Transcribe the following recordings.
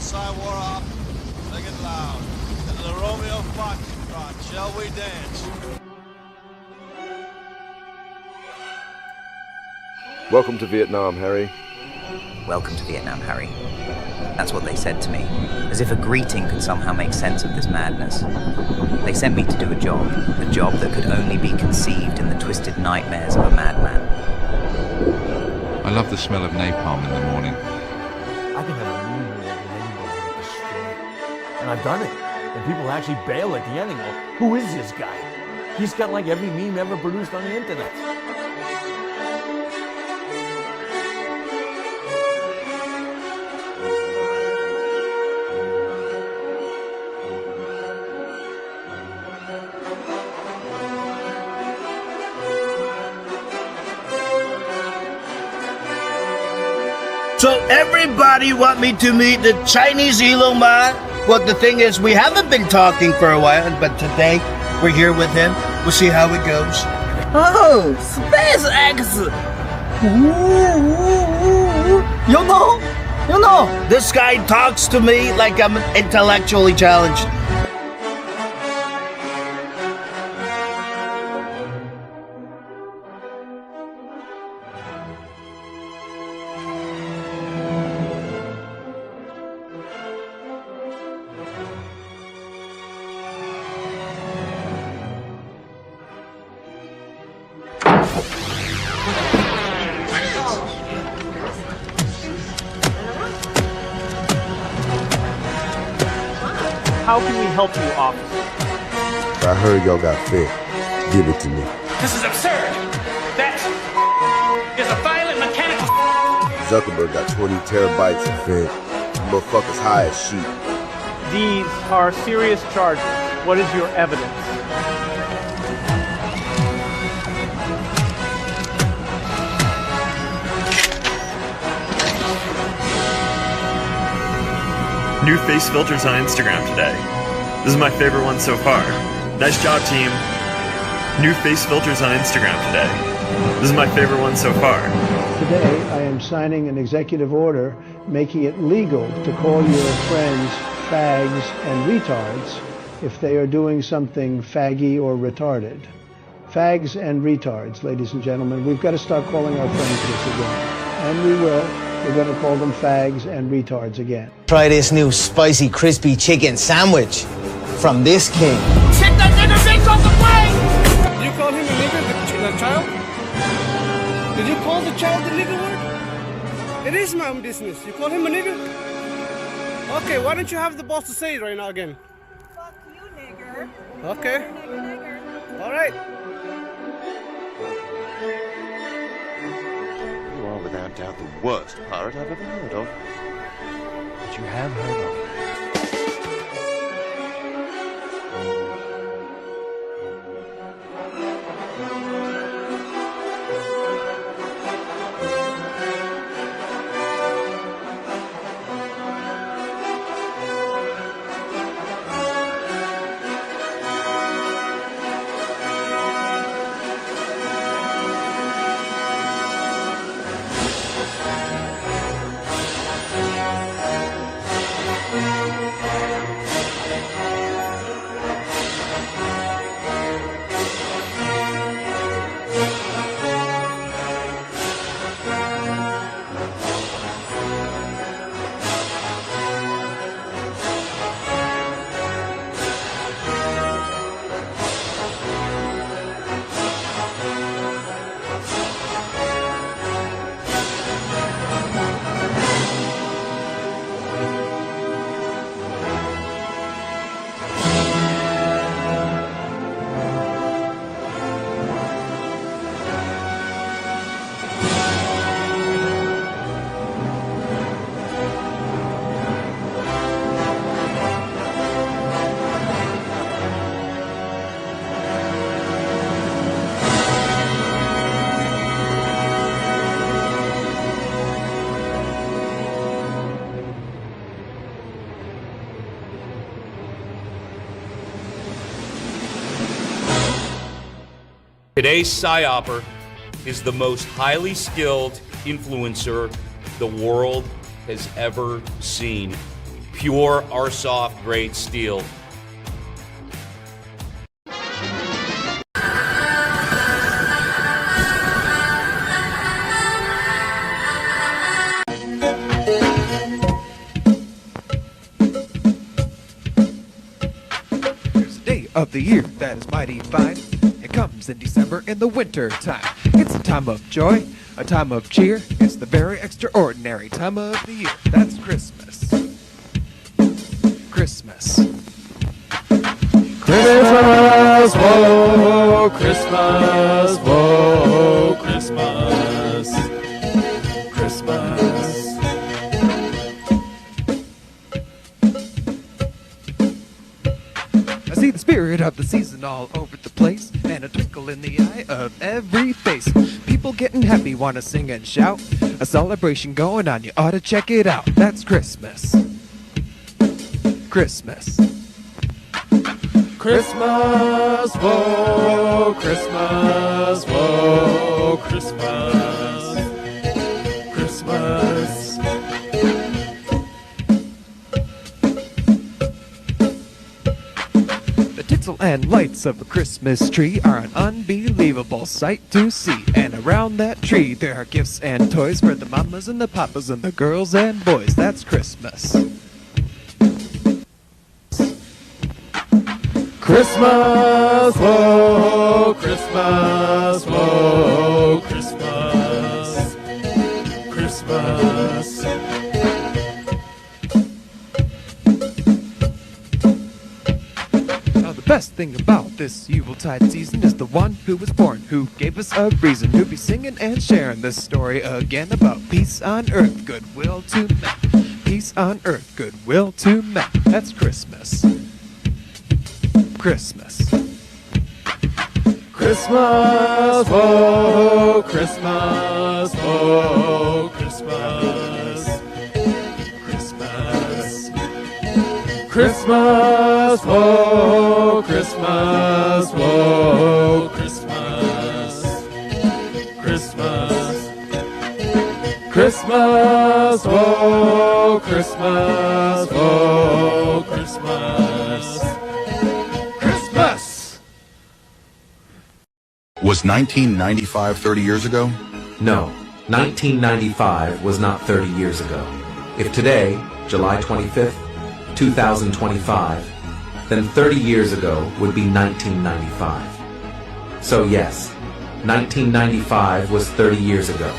Suicide war off. Sing it loud. To the Romeo Foxtrot, shall we dance? Welcome to Vietnam, Harry. Welcome to Vietnam, Harry. That's what they said to me, as if a greeting could somehow make sense of this madness. They sent me to do a job that could only be conceived in the twisted nightmares of a madman. I love the smell of napalm in the morning. I can have a mean war with anybody with destroy. And I've done it. And people actually bail at the end and go, who is this guy? He's got like every meme ever produced on the internet. So everybody want me to meet the Chinese Elon Man? Well, the thing is, we haven't been talking for a while, but today we're here with him. We'll see how it goes. Oh, SpaceX! You know. This guy talks to me like I'm intellectually challenged. How can we help you, officer? I heard y'all got fed. Give it to me. This is absurd! That is a violent mechanical... Zuckerberg got 20 terabytes of fed. Motherfuckers high as sheep. These are serious charges. What is your evidence? New face filters on Instagram today. This is my favorite one so far. Nice job, team. New face filters on Instagram today. This is my favorite one so far. Today, I am signing an executive order making it legal to call your friends fags and retards if they are doing something faggy or retarded. Fags and retards, ladies and gentlemen. We've got to start calling our friends this again. And we will. We're going to call them fags and retards again. Try this new spicy crispy chicken sandwich from this king. Take that nigger bitch off the plane! Did you call him a nigger, the child? Did you call the child the nigger word? It is my own business. You call him a nigger? Okay, why don't you have the boss to say it right now again? Fuck you, nigger. Okay. Nigger. All right. You are without doubt the worst pirate I've ever heard of. But you have heard of me. Today's PsyOpper is the most highly skilled influencer the world has ever seen. pure Arsoft grade steel. Of the year that is mighty fine. It comes in December in the winter time. It's a time of joy, a time of cheer. It's the very extraordinary time of the year. That's Christmas. Christmas. Christmas, whoa, Christmas, whoa, Christmas, Christmas. I see the spirit of the season all over the place, and a twinkle in the eye of every face. People getting happy, wanna sing and shout. A celebration going on, you ought to check it out. That's Christmas. Christmas. Christmas, whoa, Christmas, whoa, Christmas, Christmas. The tinsel and lights of a Christmas tree are an unbelievable sight to see. And around that tree there are gifts and toys for the mamas and the papas and the girls and boys. That's Christmas. Christmas, whoa, Christmas, whoa, Christmas, Christmas. Now the best thing about this Yuletide season is the one who was born, who gave us a reason to be singing and sharing this story again about peace on earth, goodwill to men. Peace on earth, goodwill to men. That's Christmas. Christmas. Christmas, whoa, Christmas, whoa, Christmas, Christmas. Christmas, whoa, Christmas, whoa, Christmas, Christmas. Christmas, whoa, Christmas, whoa, Christmas. Was 1995 30 years ago? No, 1995 was not 30 years ago. If today, July 25th, 2025, then 30 years ago would be 1995. So yes, 1995 was 30 years ago.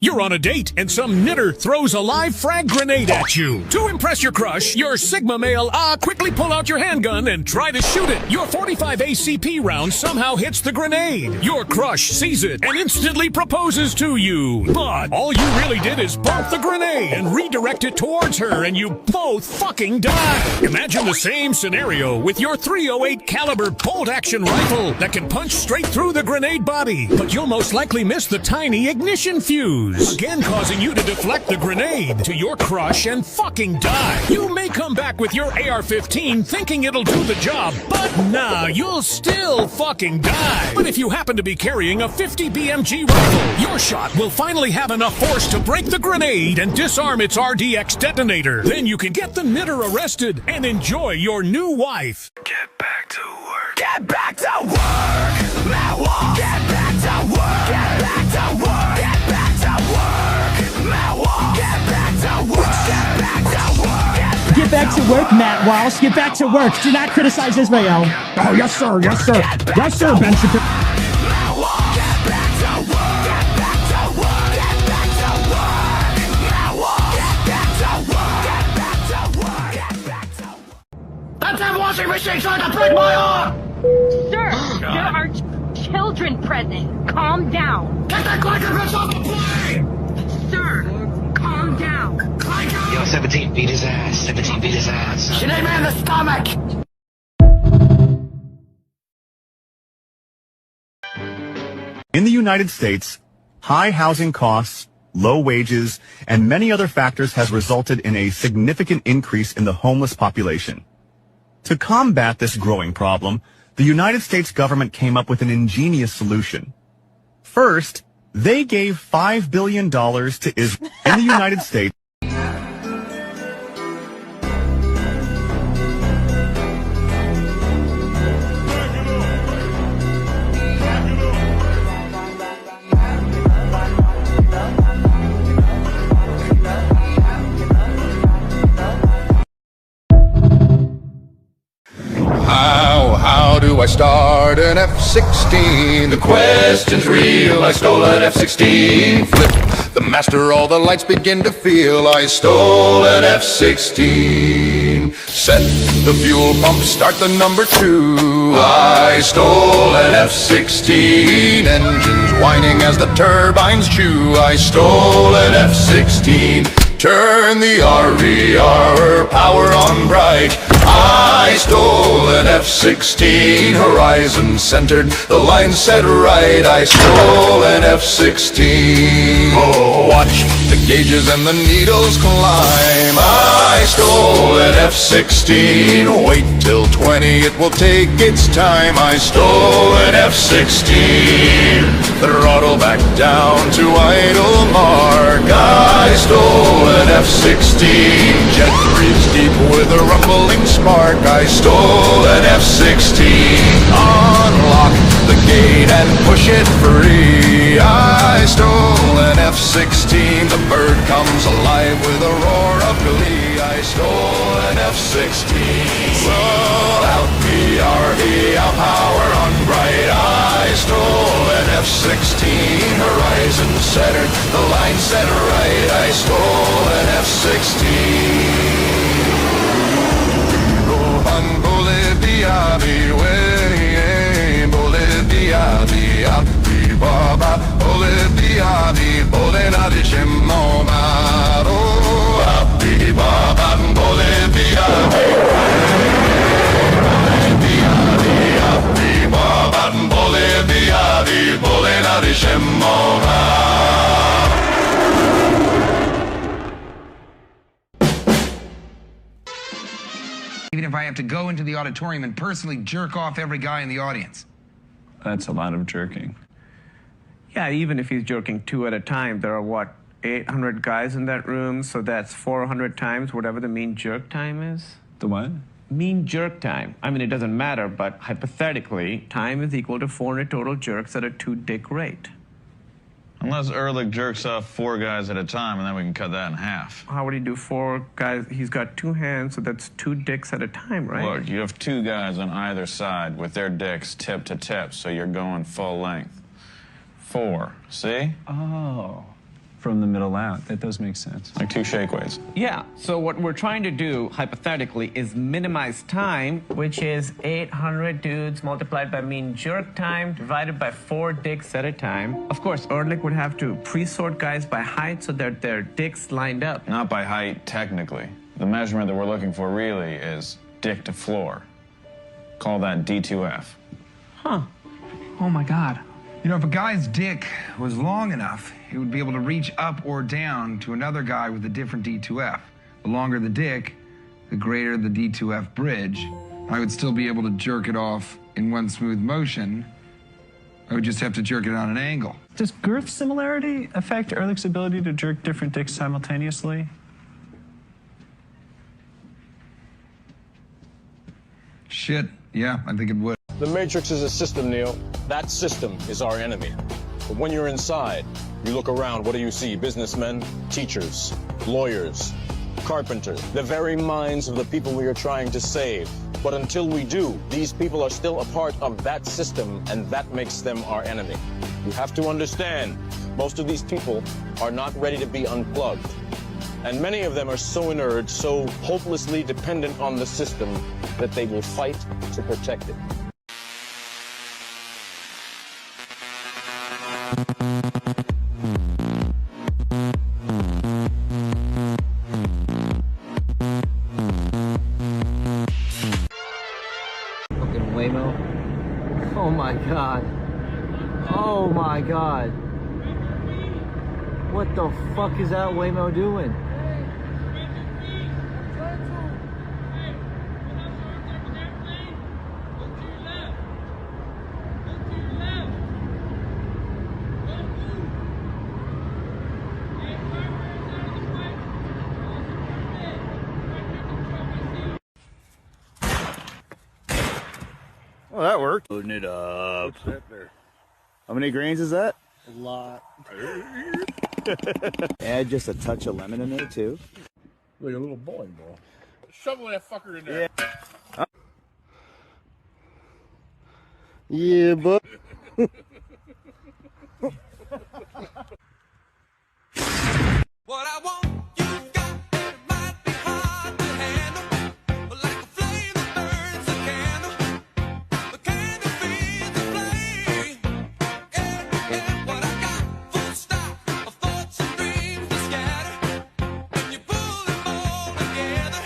You're on a date and some knitter throws a live frag grenade at you. To impress your crush, your Sigma male quickly pull out your handgun and try to shoot it. Your 45 ACP round somehow hits the grenade. Your crush sees it and instantly proposes to you. But all you really did is bump the grenade and redirect it towards her, and you both fucking die. Imagine the same scenario with your .308 caliber bolt-action rifle that can punch straight through the grenade body, but you'll most likely miss the tiny ignition fuse, again causing you to deflect the grenade to your crush and fucking die. You may come back with your AR-15 thinking it'll do the job, but nah, you'll still fucking die. But if you happen to be carrying a 50 BMG rifle, your shot will finally have enough force to break the grenade and disarm its RDX detonator. Then you can get the knitter arrested and enjoy your new wife. Get back to work. Get back to work. Matt Walsh. Get back to work. Get back to work. Get back to work. Matt Walsh. Get back to work. Get back to work. Get back to work, Matt Walsh. Get back to work. Do not criticize Israel. Oh, yes, sir. Yes, sir. Yes, sir, Ben Shapiro. Matt Walsh. Get back to work. Get back to work. Get back to work. Matt Walsh. Get back to work. Get back to work. Get back to work. That's that washing machine trying to break my arm! Sir, there are children present. Calm down. Get that Clanker bitch off the plane! Sir, calm down. Clanker! Yo, 17 beat his ass. 17 beat his ass. She named me in the stomach! In the United States, High housing costs, low wages, and many other factors has resulted in a significant increase in the homeless population. To combat this growing problem, the United States government came up with an ingenious solution. First, they gave $5 billion to Israel in the United States. How do I start an F-16? The question's real, I stole an F-16. Flip the master, all the lights begin to feel. I stole an F-16. Set the fuel pump, start the number 2. I stole an F-16. Engines whining as the turbines chew. I stole an F-16. Turn the RER power on bright. I stole an F-16. Horizon centered, the line set right. I stole an F-16. Oh, watch the gauges and the needles climb. I stole an F-16. Wait till 20, it will take its time. I stole an F-16. Throttle back down to idle mark. I stole an F-16. Jet breathes deep with a rumbling spark. I stole an F-16. Unlock the gate and push it free. I stole an F-16. The bird comes alive with a roar of glee. I stole an F-16. Roll out the REL power on bright. I stole an F-16. Horizon centered, the line set right. I stole an F-16. Rohan Bolivia, Bolivia, Baba, Bolivia, Bolena de Shemomaro, Baba, Bolivia, Bolivia, Bolena de Shemomaro. Even if I have to go into the auditorium and personally jerk off every guy in the audience. That's a lot of jerking. Yeah, even if he's jerking 2 at a time, there are what, 800 guys in that room, so that's 400 times whatever the mean jerk time is. The what? Mean jerk time. I mean, it doesn't matter, but hypothetically, time is equal to 400 total jerks at a 2-dick rate. Unless Ehrlich jerks off 4 guys at a time, and then we can cut that in half. How would he do 4 guys? He's got 2 hands, so that's 2 dicks at a time, right? Look, you have 2 guys on either side with their dicks tip to tip, so you're going full length. 4, see? Oh, from the middle out. That does make sense. Like 2 shake weights. Yeah, so what we're trying to do, hypothetically, is minimize time, which is 800 dudes multiplied by mean jerk time divided by 4 dicks at a time. Of course, Ehrlich would have to pre-sort guys by height so that their dicks lined up. Not by height, technically. The measurement that we're looking for really is dick to floor. Call that D2F. Huh. Oh my God. You know, if a guy's dick was long enough, he would be able to reach up or down to another guy with a different D2F. The longer the dick, the greater the D2F bridge. I would still be able to jerk it off in one smooth motion. I would just have to jerk it on an angle. Does girth similarity affect Ehrlich's ability to jerk different dicks simultaneously? Shit, yeah, I think it would. The Matrix is a system, Neo. That system is our enemy. But when you're inside, you look around, what do you see? Businessmen, teachers, lawyers, carpenters, the very minds of the people we are trying to save. But until we do, these people are still a part of that system, and that makes them our enemy. You have to understand, most of these people are not ready to be unplugged. And many of them are so inured, so hopelessly dependent on the system, that they will fight to protect it. Fucking Waymo. Oh my God. Oh my God. What the fuck is that Waymo doing? Well, that worked. Loading it up. What's that there? How many grains is that? A lot. Add just a touch of lemon in there too. Like a little bowling ball. Shovel that fucker in there. Yeah, but. What I want, you got, it might be hard to handle, but like a flame that burns a candle, the candle feeds the flame. Yeah, what I got, full stop of thoughts and dreams to scatter, and you pull them all together,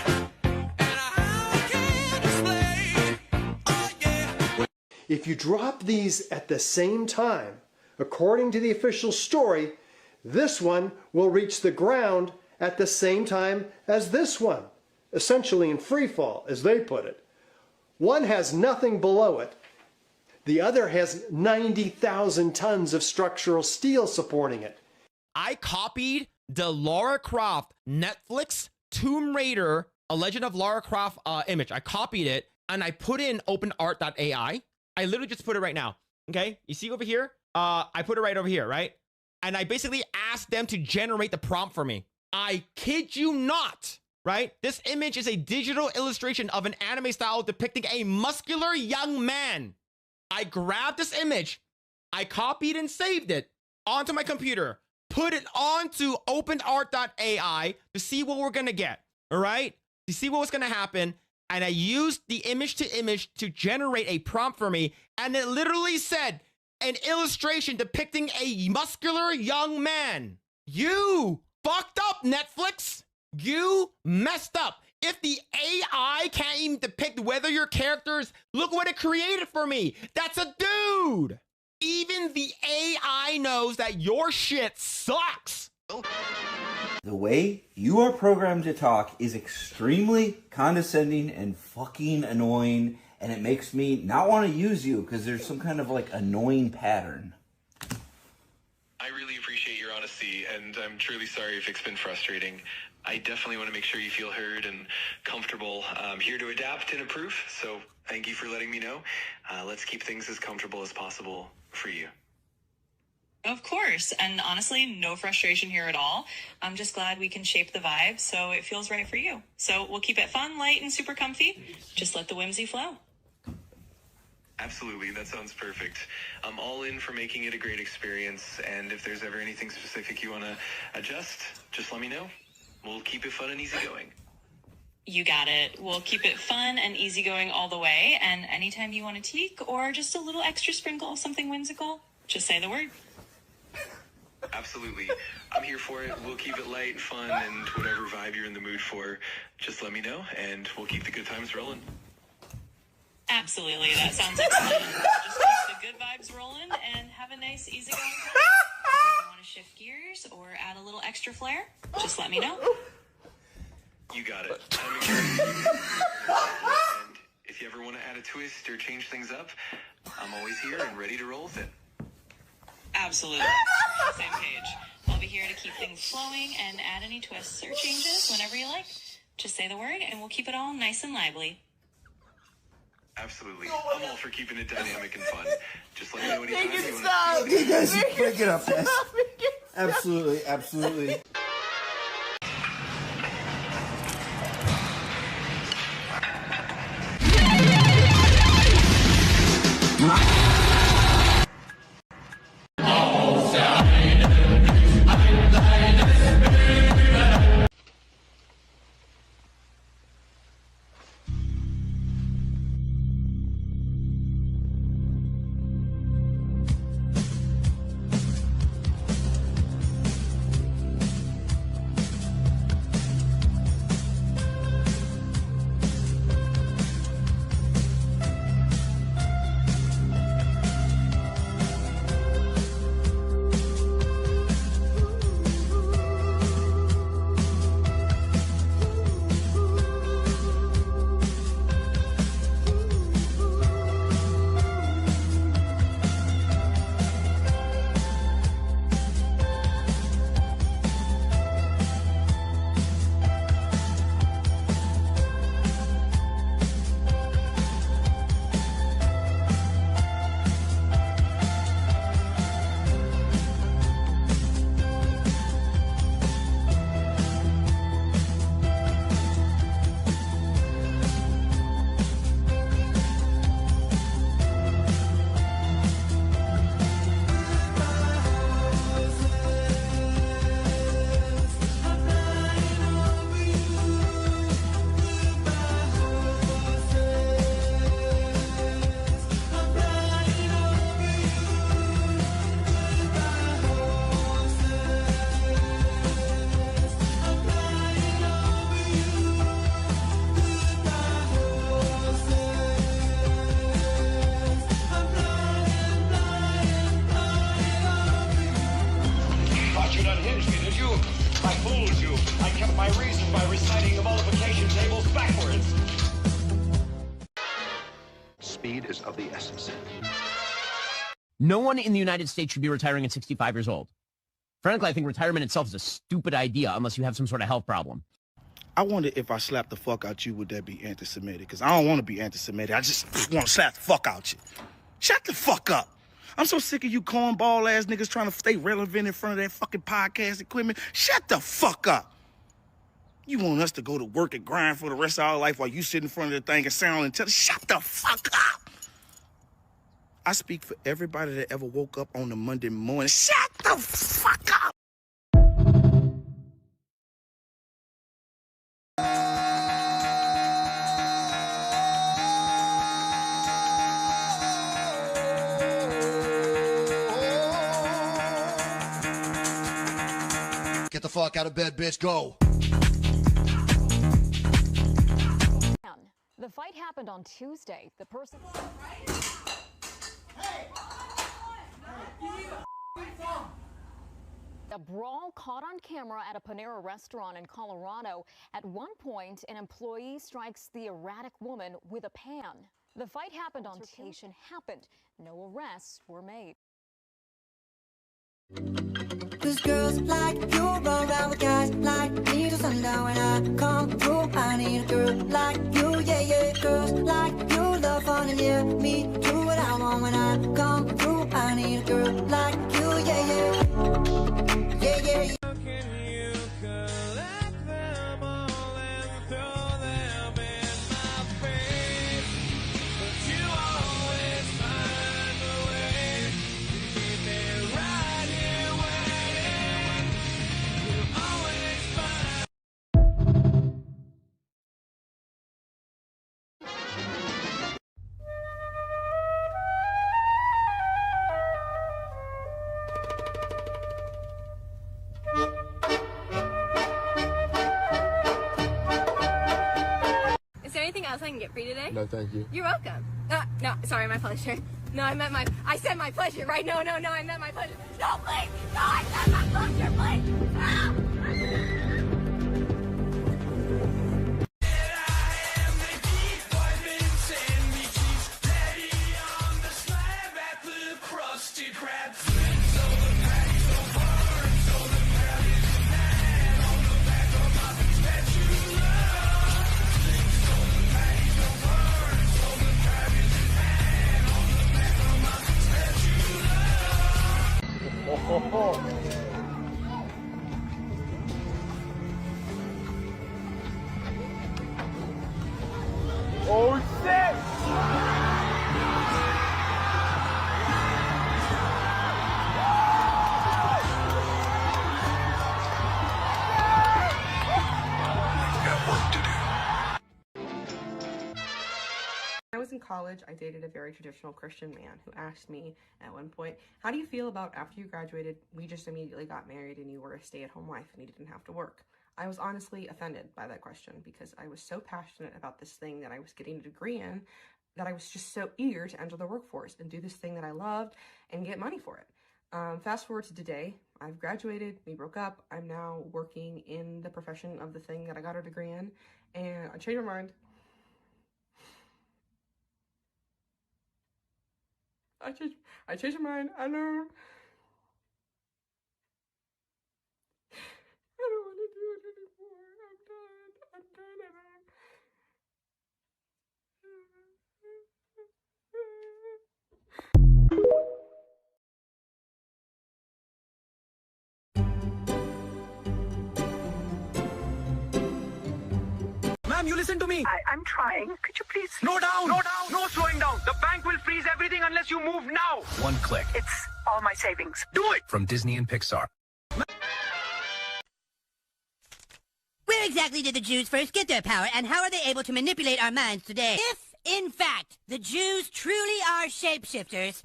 and I can't explain. Oh yeah. If you drop these at the same time, according to the official story, this one will reach the ground at the same time as this one, essentially in free fall, as they put it. One has nothing below it. The other has 90,000 tons of structural steel supporting it. I copied the Lara Croft Netflix Tomb Raider, A Legend of Lara Croft image. I copied it and I put in openart.ai. I literally just put it right now. Okay, you see over here? I put it right over here, right? And I basically asked them to generate the prompt for me. I kid you not, right? This image is a digital illustration of an anime style depicting a muscular young man. I grabbed this image, I copied and saved it onto my computer, put it onto openart.ai to see what we're gonna get, all right? To see what was gonna happen. And I used the image to image to generate a prompt for me. And it literally said, an illustration depicting a muscular young man. You fucked up, Netflix. You messed up. If the AI can't even depict whether your characters, look what it created for me. That's a dude. Even the AI knows that your shit sucks. The way you are programmed to talk is extremely condescending and fucking annoying, and it makes me not want to use you because there's some kind of like annoying pattern. I really appreciate your honesty, and I'm truly sorry if it's been frustrating. I definitely want to make sure you feel heard and comfortable. I'm here to adapt and improve, so thank you for letting me know. Let's keep things as comfortable as possible for you. Of course, and honestly, no frustration here at all. I'm just glad we can shape the vibe so it feels right for you. So we'll keep it fun, light, and super comfy. Just let the whimsy flow. Absolutely, that sounds perfect. I'm all in for making it a great experience, and if there's ever anything specific you want to adjust, just let me know. We'll keep it fun and easygoing. You got it. We'll keep it fun and easygoing all the way, and anytime you want to tweak or just a little extra sprinkle of something whimsical, just say the word. Absolutely. I'm here for it. We'll keep it light, fun, and whatever vibe you're in the mood for, just let me know, and we'll keep the good times rolling. Absolutely. That sounds excellent. Just keep the good vibes rolling and have a nice, easygoing time. If you want to shift gears or add a little extra flair, just let me know. You got it. I'm excited. And if you ever want to add a twist or change things up, I'm always here and ready to roll with it. Absolutely. We're on the same page. I'll be here to keep things flowing and add any twists or changes whenever you like. Just say the word and we'll keep it all nice and lively. Absolutely. I'm all for keeping it dynamic and fun. Just let me know anytime you want Stop! to. You guys break it up, guys. Absolutely, absolutely. unhinged me, did you? I fooled you. I kept my reason by reciting the multiplication tables backwards. Speed is of the essence. No one in the United States should be retiring at 65 years old. Frankly, I think retirement itself is a stupid idea unless you have some sort of health problem. I wonder if I slap the fuck out you, would that be anti-Semitic? Because I don't want to be anti-Semitic. I just want to slap the fuck out you. Shut the fuck up. I'm so sick of you cornball ass niggas trying to stay relevant in front of that fucking podcast equipment. Shut the fuck up. You want us to go to work and grind for the rest of our life while you sit in front of the thing and sound and tell us, shut the fuck up. I speak for everybody that ever woke up on a Monday morning. Shut the fuck up. Get the fuck out of bed, bitch, go. The fight happened on Tuesday. The person... A brawl caught on camera at a Panera restaurant in Colorado. At one point, an employee strikes the erratic woman with a pan. The fight happened on Tuesday. No arrests were made. Cause girls like you run around with guys like me till sundown. When I come through, I need a girl like you, yeah, yeah. Girls like you love fun and yeah, me do what I want. When I come through, I need a girl like you, yeah, yeah. Yeah, yeah, yeah. Anything else I can get for you today? No, thank you. You're welcome. No, sorry, my pleasure. No, I said my pleasure, right? No, I meant my pleasure. No, please! No, I said my pleasure, please! Ah! Oh shit! When I was in college, I dated a very traditional Christian man who asked me at one point, how do you feel about after you graduated, we just immediately got married and you were a stay-at-home wife and you didn't have to work? I was honestly offended by that question because I was so passionate about this thing that I was getting a degree in that I was just so eager to enter the workforce and do this thing that I loved and get money for it. Fast forward to today, I've graduated, we broke up, I'm now working in the profession of the thing that I got a degree in, and I changed my mind. I changed my mind. I know. I don't want to do it anymore. I'm done. I'm done. Ma'am, you listen to me. I'm trying. Could you please slow down? Slow down. No slowing down. The bank will freeze everything unless you move now. One click. It's all my savings. Do it. From Disney and Pixar. Where exactly did the Jews first get their power, and how are they able to manipulate our minds today? If, in fact, the Jews truly are shapeshifters,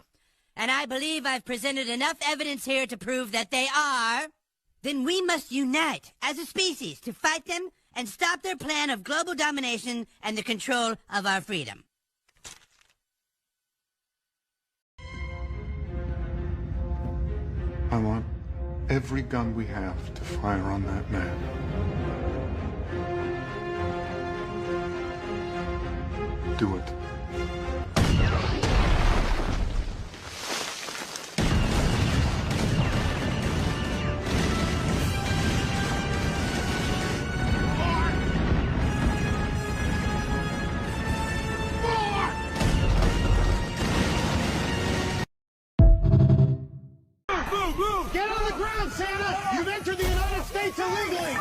and I believe I've presented enough evidence here to prove that they are, then we must unite as a species to fight them and stop their plan of global domination and the control of our freedom. I want every gun we have to fire on that man. Do it. Get on the ground, Santa! You've entered the United States illegally!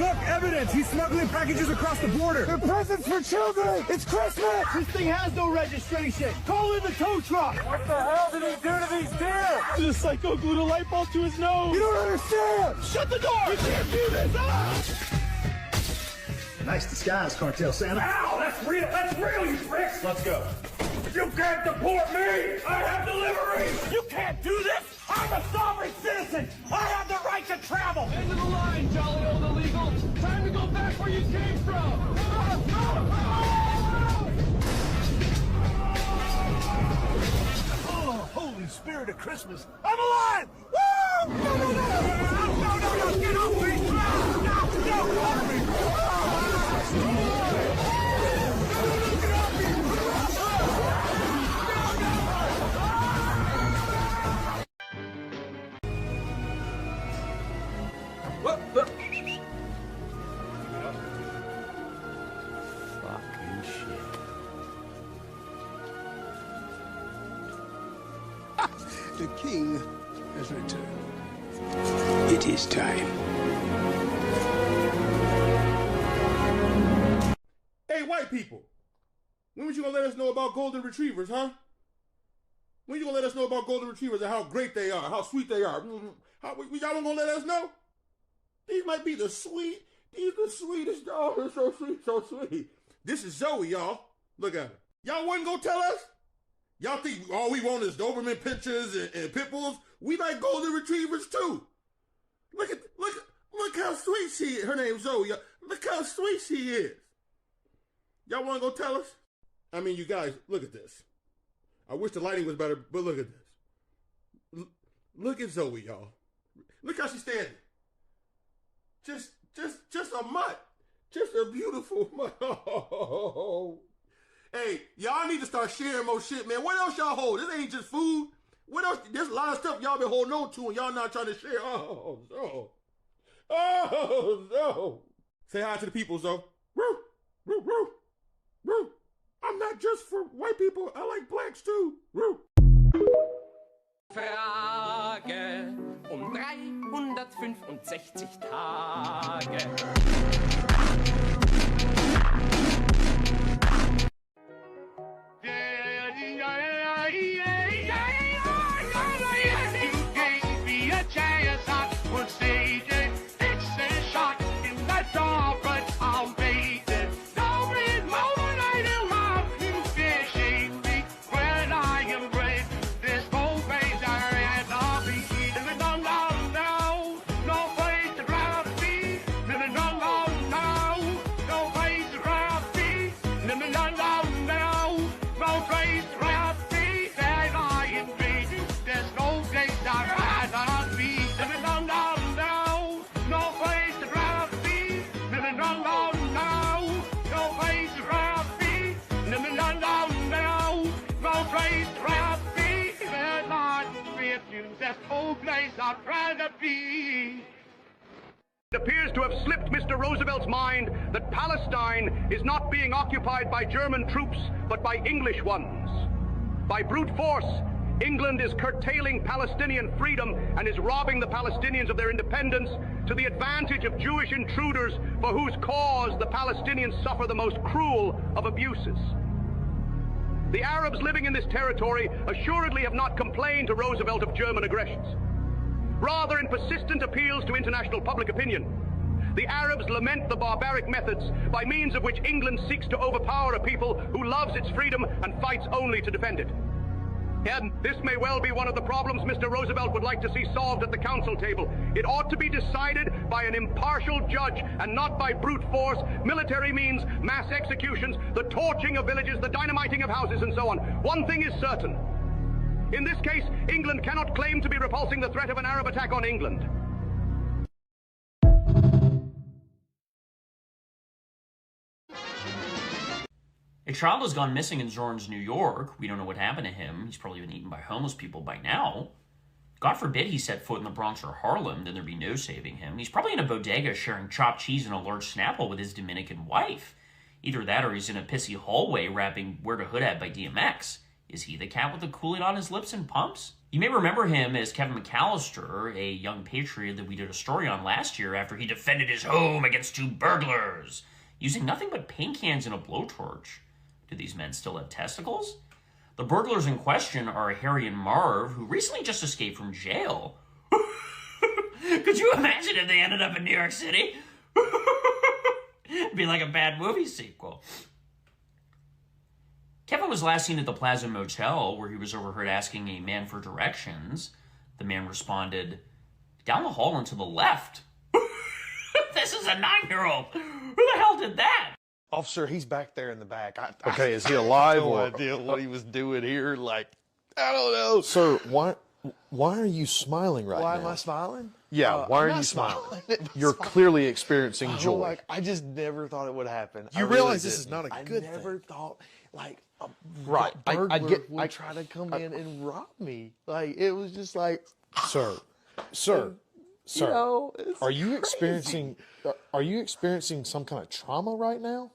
Look, evidence! He's smuggling packages across the border! They're presents for children! It's Christmas! This thing has no registration! Call in the tow truck! What the hell did he do to these deer? The psycho glued a light bulb to his nose! You don't understand! Shut the door! You can't do this! Ah! Nice disguise, Cartel Santa. Ow! That's real, you pricks! Let's go. You can't deport me! I have deliveries! You can't do this! I'm a sovereign citizen! I have the right to travel! End of the line, jolly old illegal! Time to go back where you came from! Oh, holy spirit of Christmas. I'm alive! Woo! No, get off me! No, off me! Fucking shit. The king has returned. It is time. Hey, white people. When was you gonna let us know about golden retrievers, huh? When you gonna let us know about golden retrievers and how great they are, how sweet they are? Y'all gonna let us know? These might be the sweetest, oh, they're so sweet, so sweet. This is Zoe, y'all. Look at her. Y'all wasn't gonna tell us? Y'all think all we want is Doberman pinchers and pit bulls? We like golden retrievers too. Look how sweet she is. Her name's Zoe. Look how sweet she is. Y'all wanna go tell us? I mean, you guys, look at this. I wish the lighting was better, but look at this. Look at Zoe, y'all. Look how she's standing. Just a mutt. Just a beautiful mutt. Oh. Hey, y'all need to start sharing more shit, man. What else y'all hold? This ain't just food. What else? There's a lot of stuff y'all been holding on to and y'all not trying to share. Oh, Zo. Oh, Zo. Say hi to the people, Zo. Woo, woo, woo, woo. I'm not just for white people. I like blacks too. Woo. Frage 365 Tage. It appears to have slipped Mr. Roosevelt's mind that Palestine is not being occupied by German troops, but by English ones. By brute force, England is curtailing Palestinian freedom and is robbing the Palestinians of their independence to the advantage of Jewish intruders for whose cause the Palestinians suffer the most cruel of abuses. The Arabs living in this territory assuredly have not complained to Roosevelt of German aggressions. Rather, in persistent appeals to international public opinion, the Arabs lament the barbaric methods by means of which England seeks to overpower a people who loves its freedom and fights only to defend it. And this may well be one of the problems Mr. Roosevelt would like to see solved at the council table. It ought to be decided by an impartial judge and not by brute force, military means, mass executions, the torching of villages, the dynamiting of houses, and so on. One thing is certain. In this case, England cannot claim to be repulsing the threat of an Arab attack on England. A child has gone missing in Zorn's, New York. We don't know what happened to him. He's probably been eaten by homeless people by now. God forbid he set foot in the Bronx or Harlem, then there'd be no saving him. He's probably in a bodega sharing chopped cheese and a large Snapple with his Dominican wife. Either that or he's in a pissy hallway rapping Where to Hood At by DMX. Is he the cat with the Kool-Aid on his lips and pumps? You may remember him as Kevin McAllister, a young patriot that we did a story on last year after he defended his home against 2 burglars, using nothing but paint cans and a blowtorch. Do these men still have testicles? The burglars in question are Harry and Marv, who recently just escaped from jail. Could you imagine if they ended up in New York City? It'd be like a bad movie sequel. Kevin was last seen at the Plaza Motel, where he was overheard asking a man for directions. The man responded, "Down the hall and to the left." This is a 9-year-old. Who the hell did that? Officer, he's back there in the back. Okay, is he alive no or idea what he was doing here? Like, I don't know. Sir, why are you smiling right now? Why am I smiling? Yeah, why are I'm you not smiling? You're clearly experiencing joy. Like, I just never thought it would happen. You realize this is not a good thing. I never thought, like, a right. burglar would try to come in and rob me. Like, it was just like... Sir, you know, are you experiencing some kind of trauma right now?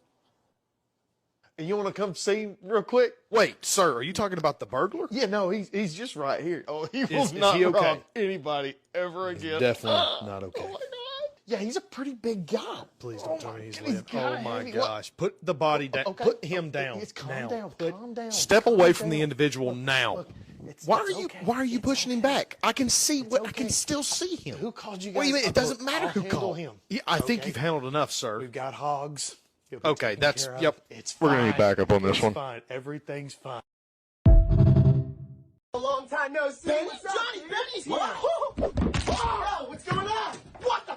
And you want to come see real quick? Wait, sir, are you talking about the burglar? Yeah, no, he's just right here. Oh, he will Is not he okay? rob anybody ever again. Definitely not okay. Oh my God. Yeah, he's a pretty big guy. Please don't tell me he's God, laying. kinda Oh my heavy. gosh! Put the body down. Okay. Put him down. Calm now. down. Calm down. Step away from the down. individual now. Look, Why it's are you pushing him back? I can see I can still see him. Who called you guys? What do you mean? It doesn't matter I'll who handle called him. Yeah, I think you've handled enough, sir. We've got hogs. He'll be Okay, taken that's care of. yep. It's We're gonna fine. need backup on this It's one. Fine. Everything's fine. A long time no see. Benny, what's up, Johnny, dude? Benny's here. Whoa, what's going on? What the?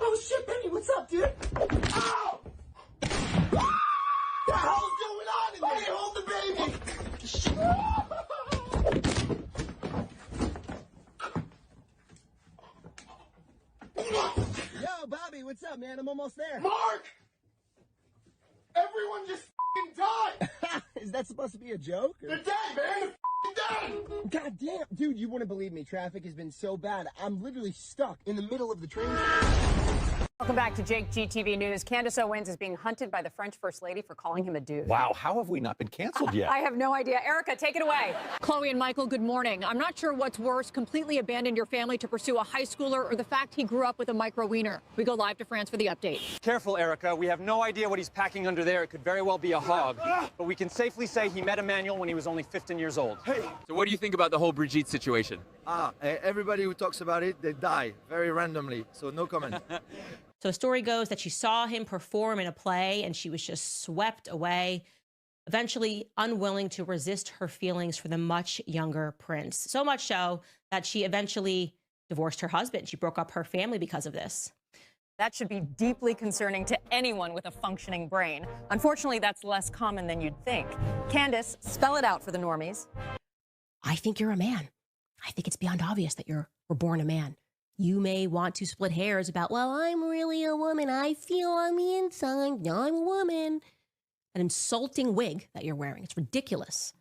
Oh shit, Benny, what's up, dude? Ow! What the hell's going on in there? Hey, hold the baby. Yo, Bobby, what's up, man? I'm almost there. Mark! Everyone just f***ing died! Is that supposed to be a joke? Or? They're dead, man! They're f***ing dead! God damn. Dude, you wouldn't believe me. Traffic has been so bad. I'm literally stuck in the middle of the train. Welcome back to Jake GTV News. Candace Owens is being hunted by the French First Lady for calling him a dude. Wow, how have we not been canceled yet? I have no idea. Erica, take it away. Chloe and Michael, good morning. I'm not sure what's worse, completely abandon your family to pursue a high schooler or the fact he grew up with a micro wiener. We go live to France for the update. Careful, Erica. We have no idea what he's packing under there. It could very well be a hog. But we can safely say he met Emmanuel when he was only 15 years old. Hey. So what do you think about the whole Brigitte situation? Everybody who talks about it, they die very randomly. So no comment. So the story goes that she saw him perform in a play and she was just swept away, eventually unwilling to resist her feelings for the much younger prince. So much so that she eventually divorced her husband. She broke up her family because of this. That should be deeply concerning to anyone with a functioning brain. Unfortunately, that's less common than you'd think. Candace, spell it out for the normies. I think you're a man. I think it's beyond obvious that you were born a man. You may want to split hairs about, well, I'm really a woman. I feel on the inside. I'm a woman. An insulting wig that you're wearing. It's ridiculous.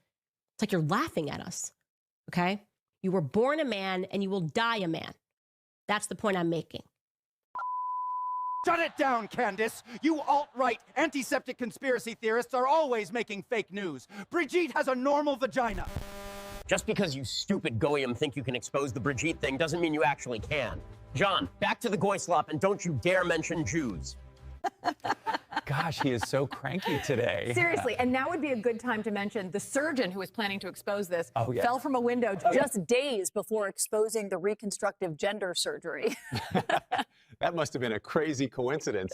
It's like you're laughing at us. Okay? You were born a man and you will die a man. That's the point I'm making. Shut it down, Candace. You alt-right, antiseptic conspiracy theorists are always making fake news. Brigitte has a normal vagina. Just because you stupid goyim think you can expose the Brigitte thing doesn't mean you actually can. John, back to the goyslop and don't you dare mention Jews. Gosh, he is so cranky today. Seriously, and now would be a good time to mention the surgeon who was planning to expose this fell from a window just days before exposing the reconstructive gender surgery. That must have been a crazy coincidence.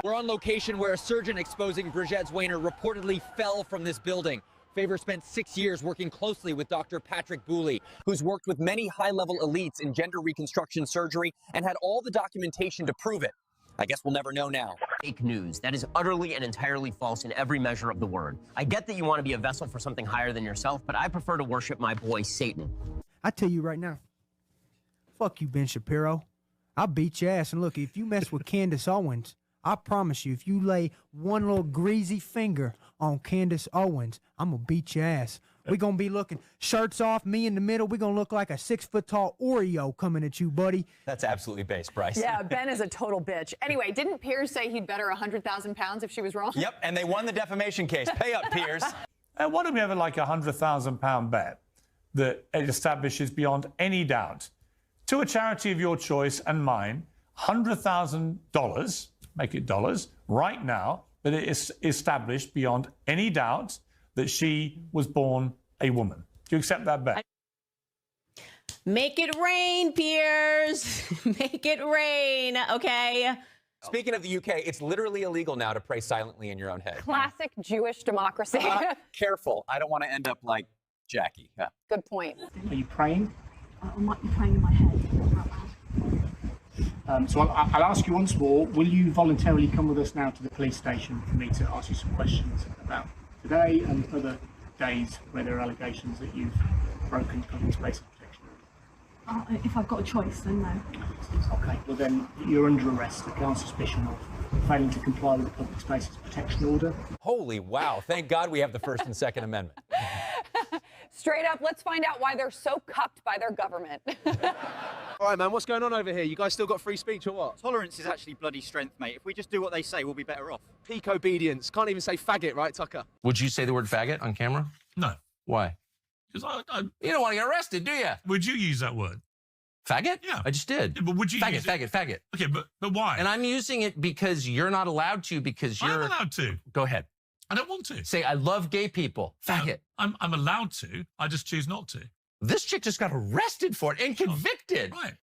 We're on location where a surgeon exposing Brigitte's wiener reportedly fell from this building. Favor spent 6 years working closely with Dr. Patrick Booley, who's worked with many high-level elites in gender reconstruction surgery and had all the documentation to prove it. I guess we'll never know now. Fake news. That is utterly and entirely false in every measure of the word. I get that you want to be a vessel for something higher than yourself, but I prefer to worship my boy Satan. I tell you right now, fuck you, Ben Shapiro. I'll beat your ass. And look, if you mess with Candace Owens, I promise you, if you lay one little greasy finger on Candace Owens, I'm going to beat your ass. We're going to be looking shirts off, me in the middle. We're going to look like a 6-foot-tall Oreo coming at you, buddy. That's absolutely based, Bryce. Yeah, Ben is a total bitch. Anyway, didn't Piers say he'd bet her 100,000 pounds if she was wrong? Yep, and they won the defamation case. Pay up, Piers. Why don't we have like a £100,000 bet that it establishes beyond any doubt to a charity of your choice and mine, $100,000, make it dollars, right now, that it is established beyond any doubt that she was born a woman. Do you accept that bet? Make it rain, Piers. Make it rain, okay? Speaking of the UK, it's literally illegal now to pray silently in your own head. Classic Jewish democracy. Careful. I don't want to end up like Jackie. Yeah. Good point. Are you praying? I might be praying in my head. So I'll ask you once more, will you voluntarily come with us now to the police station for me to ask you some questions about today and other days where there are allegations that you've broken public spaces protection? If I've got a choice, then no. Okay, well then you're under arrest on suspicion of failing to comply with the public spaces protection order. Holy wow. Thank God we have the First and Second Amendment. Straight up, let's find out why they're so cucked by their government. All right, man, what's going on over here? You guys still got free speech or what? Tolerance is actually bloody strength, mate. If we just do what they say, we'll be better off. Peak obedience. Can't even say faggot, right, Tucker? Would you say the word faggot on camera? No. Why? Because You don't want to get arrested, do you? Would you use that word? Faggot? Yeah. I just did. Yeah, but would you faggot, use it? faggot? Okay, but why? And I'm using it because you're not allowed to because you're... I'm allowed to. Go ahead. I don't want to. Say, I love gay people. Faggot. I'm allowed to. I just choose not to. This chick just got arrested for it and convicted. Right.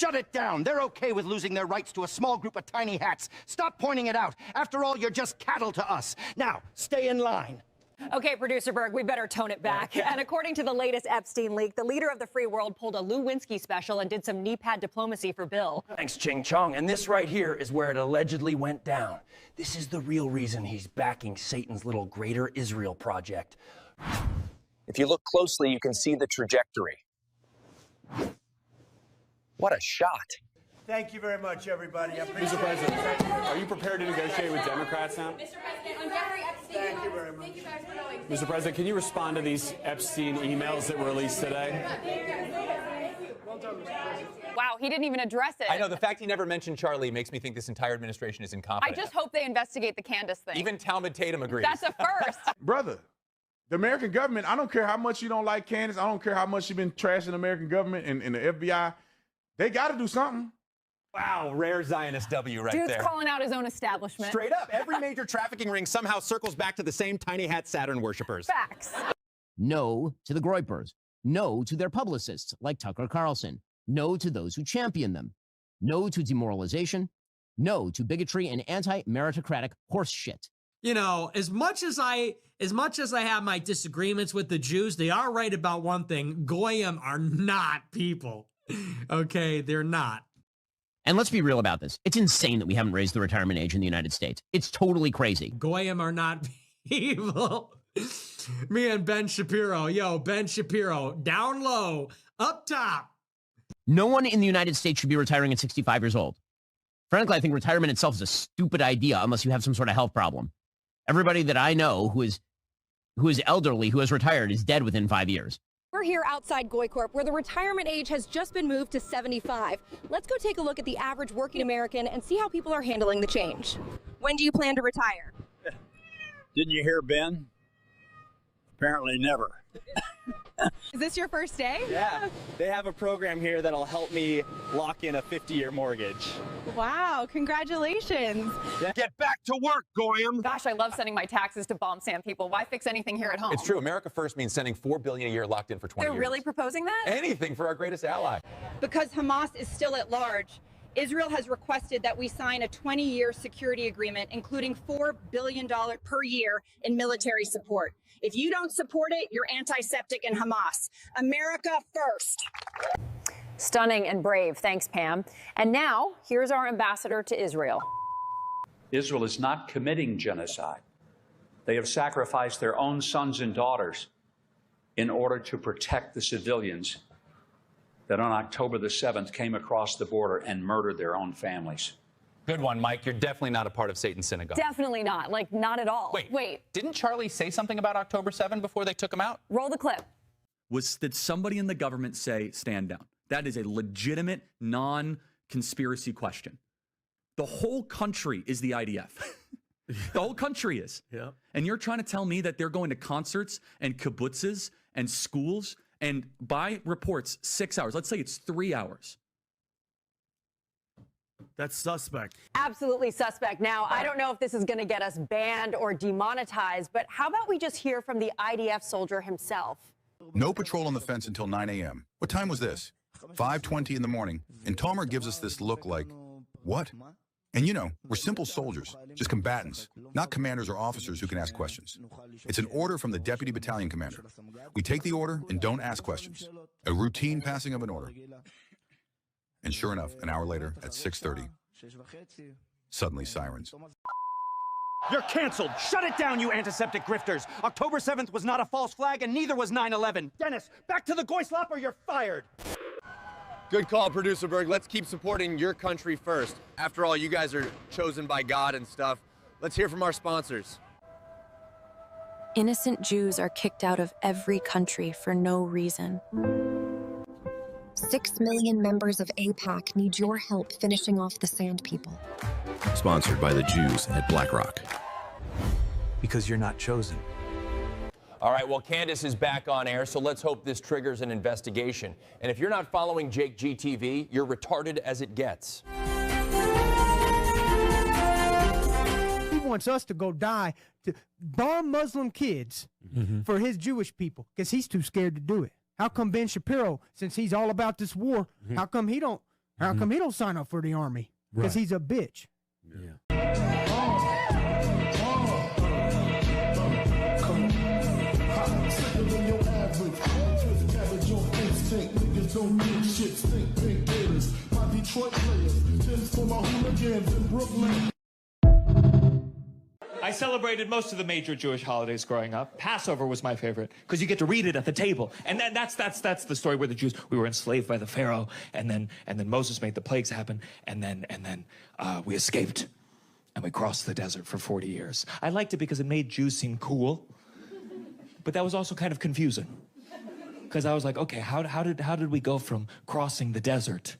Shut it down. They're okay with losing their rights to a small group of tiny hats. Stop pointing it out. After all, you're just cattle to us. Now, stay in line. Okay, Producer Berg, we better tone it back. And according to the latest Epstein leak, the leader of the free world pulled a Lewinsky special and did some knee pad diplomacy for Bill. Thanks, Ching Chong. And this right here is where it allegedly went down. This is the real reason he's backing Satan's little Greater Israel project. If you look closely, you can see the trajectory. What a shot. Thank you very much, everybody. Mr. President, are you prepared to negotiate with Democrats now? Mr. President, on Jeffrey Epstein. Thank you very much. Thank you guys for going. Mr. President, can you respond to these Epstein emails that were released today? Well done, Mr. President. Wow, he didn't even address it. I know, the fact he never mentioned Charlie makes me think this entire administration is I incompetent. just hope they investigate the Candace thing. Even Talmud Tatum agrees. That's a first. Brother, the American government, I don't care how much you don't like Candace, I don't care how much you've been trashing the American government and the FBI, they got to do something. Wow, rare Zionist W right Dude's there. calling out his own establishment. Straight up, every major trafficking ring somehow circles back to the same tiny hat Saturn worshippers. Facts. No to the Groypers. No to their publicists, like Tucker Carlson. No to those who champion them. No to demoralization. No to bigotry and anti-meritocratic horse shit. You know, as much as I have my disagreements with the Jews, they are right about one thing. Goyim are not people. Okay, they're not. And let's be real about this. It's insane that we haven't raised the retirement age in the United States. It's totally crazy. Goyim are not people. Me and Ben Shapiro. Yo, Ben Shapiro. Down low. Up top. No one in the United States should be retiring at 65 years old. Frankly, I think retirement itself is a stupid idea unless you have some sort of health problem. Everybody that I know who is elderly, who has retired, is dead within 5 years. We're here outside Goycorp, where the retirement age has just been moved to 75. Let's go take a look at the average working American and see how people are handling the change. When do you plan to retire? Didn't you hear Ben? Apparently never. Is this your first day? Yeah, they have a program here that'll help me lock in a 50-year mortgage. Wow, congratulations. Get back to work, Goyim. Gosh, I love sending my taxes to bomb Sam people. Why fix anything here at home? It's true. America First means sending $4 billion a year locked in for 20 years. They're really proposing that? Anything for our greatest ally. Because Hamas is still at large, Israel has requested that we sign a 20-year security agreement, including $4 billion per year in military support. If you don't support it, you're anti-septic and Hamas. America first. Stunning and brave. Thanks, Pam. And now, here's our ambassador to Israel. Israel is not committing genocide. They have sacrificed their own sons and daughters in order to protect the civilians that on October the 7th came across the border and murdered their own families. Good one, Mike. You're definitely not a part of Satan's synagogue. Definitely not. Like, not at all. Wait. Didn't Charlie say something about October 7 before they took him out? Roll the clip. Did somebody in the government say, stand down? That is a legitimate, non-conspiracy question. The whole country is the IDF. The whole country is. Yeah. And you're trying to tell me that they're going to concerts and kibbutzes and schools and by reports 6 hours. Let's say it's 3 hours. That's suspect. Absolutely suspect. Now, I don't know if this is going to get us banned or demonetized, but how about we just hear from the IDF soldier himself? No patrol on the fence until 9 a.m. What time was this? 5:20 in the morning. And Tomer gives us this look like, what? And you know, we're simple soldiers, just combatants, not commanders or officers who can ask questions. It's an order from the deputy battalion commander. We take the order and don't ask questions. A routine passing of an order. And sure enough, an hour later, at 6:30, suddenly sirens. You're canceled. Shut it down, you antiseptic grifters. October 7th was not a false flag, and neither was 9/11. Dennis, back to the Goyslop or you're fired. Good call, Producer Berg. Let's keep supporting your country first. After all, you guys are chosen by God and stuff. Let's hear from our sponsors. Innocent Jews are kicked out of every country for no reason. 6 million members of AIPAC need your help finishing off the Sand People. Sponsored by the Jews at BlackRock. Because you're not chosen. All right, well, Candace is back on air, so let's hope this triggers an investigation. And if you're not following Jake GTV, you're retarded as it gets. He wants us to go die to bomb Muslim kids for his Jewish people because he's too scared to do it. How come Ben Shapiro, since he's all about this war, how come he don't sign up for the army? Because he's a bitch. I celebrated most of the major Jewish holidays growing up. Passover was my favorite because you get to read it at the table, and then that's the story where the Jews, we were enslaved by the Pharaoh, and then Moses made the plagues happen, and then we escaped, and we crossed the desert for 40 years. I liked it because it made Jews seem cool, but that was also kind of confusing because I was like, okay, how did we go from crossing the desert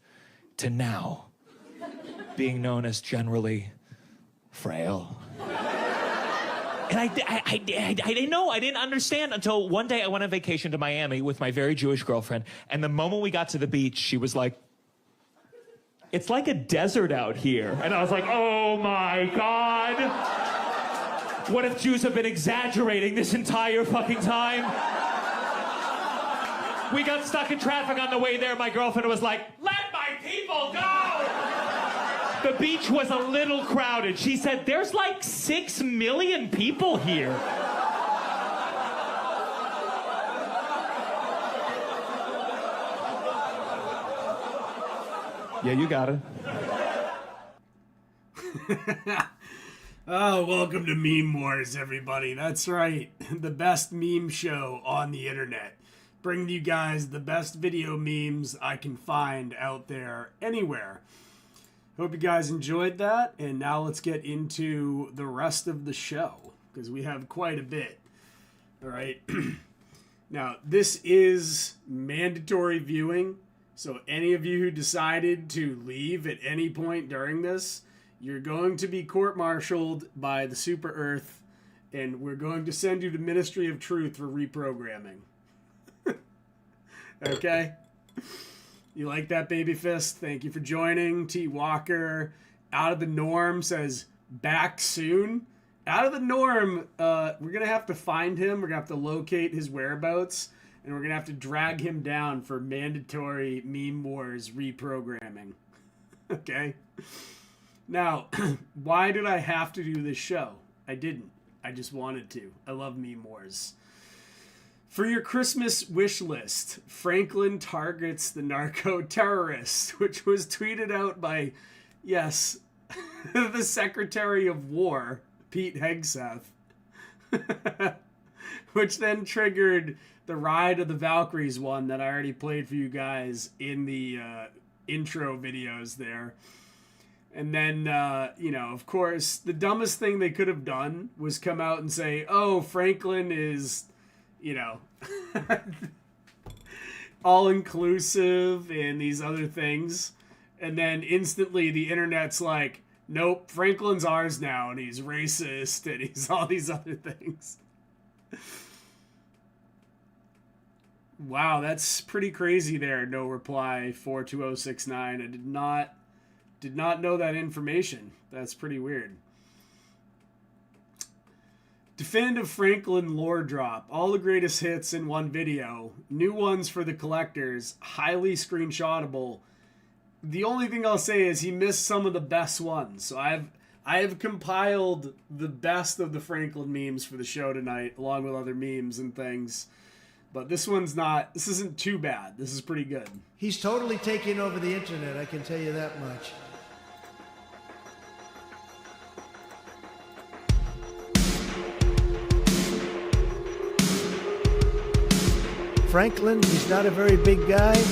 to now being known as generally frail? And I didn't know. I didn't understand until one day I went on vacation to Miami with my very Jewish girlfriend. And the moment we got to the beach, she was like, it's like a desert out here. And I was like, oh my God. What if Jews have been exaggerating this entire fucking time? We got stuck in traffic on the way there. My girlfriend was like, let my people go. The beach was a little crowded. She said, there's like 6 million people here. Yeah, you got it. Oh, welcome to Meme Wars, everybody. That's right. The best meme show on the internet. Bring you guys the best video memes I can find out there anywhere. Hope you guys enjoyed that, and now let's get into the rest of the show, because we have quite a bit. All right. Now, this is mandatory viewing, so any of you who decided to leave at any point during this, you're going to be court-martialed by the Super Earth, and we're going to send you to Ministry of Truth for reprogramming. Okay? You like that, Baby Fist? Thank you for joining. T. Walker, Out of the Norm, says, back soon. Out of the Norm, we're going to have to find him. We're going to have to locate his whereabouts. And we're going to have to drag him down for mandatory Meme Wars reprogramming. Okay? Now, why did I have to do this show? I didn't. I just wanted to. I love Meme Wars. For your Christmas wish list, Franklin targets the narco terrorist, which was tweeted out by, yes, the Secretary of War, Pete Hegseth, which then triggered the Ride of the Valkyries one that I already played for you guys in the intro videos there. And then, you know, of course, the dumbest thing they could have done was come out and say, oh, Franklin is, you know, all-inclusive and these other things. And then instantly the internet's like, nope, Franklin's ours now, and he's racist, and he's all these other things. Wow, that's pretty crazy there. No reply 42069. I did not know that information. That's pretty weird. Definitive Franklin lore drop. All the greatest hits in one video. New ones for the collectors. Highly screenshotable. The only thing I'll say is he missed some of the best ones. So I have compiled the best of the Franklin memes for the show tonight, along with other memes and things. But this isn't too bad. This is pretty good. He's totally taking over the internet, I can tell you that much. Franklin, he's not a very big guy,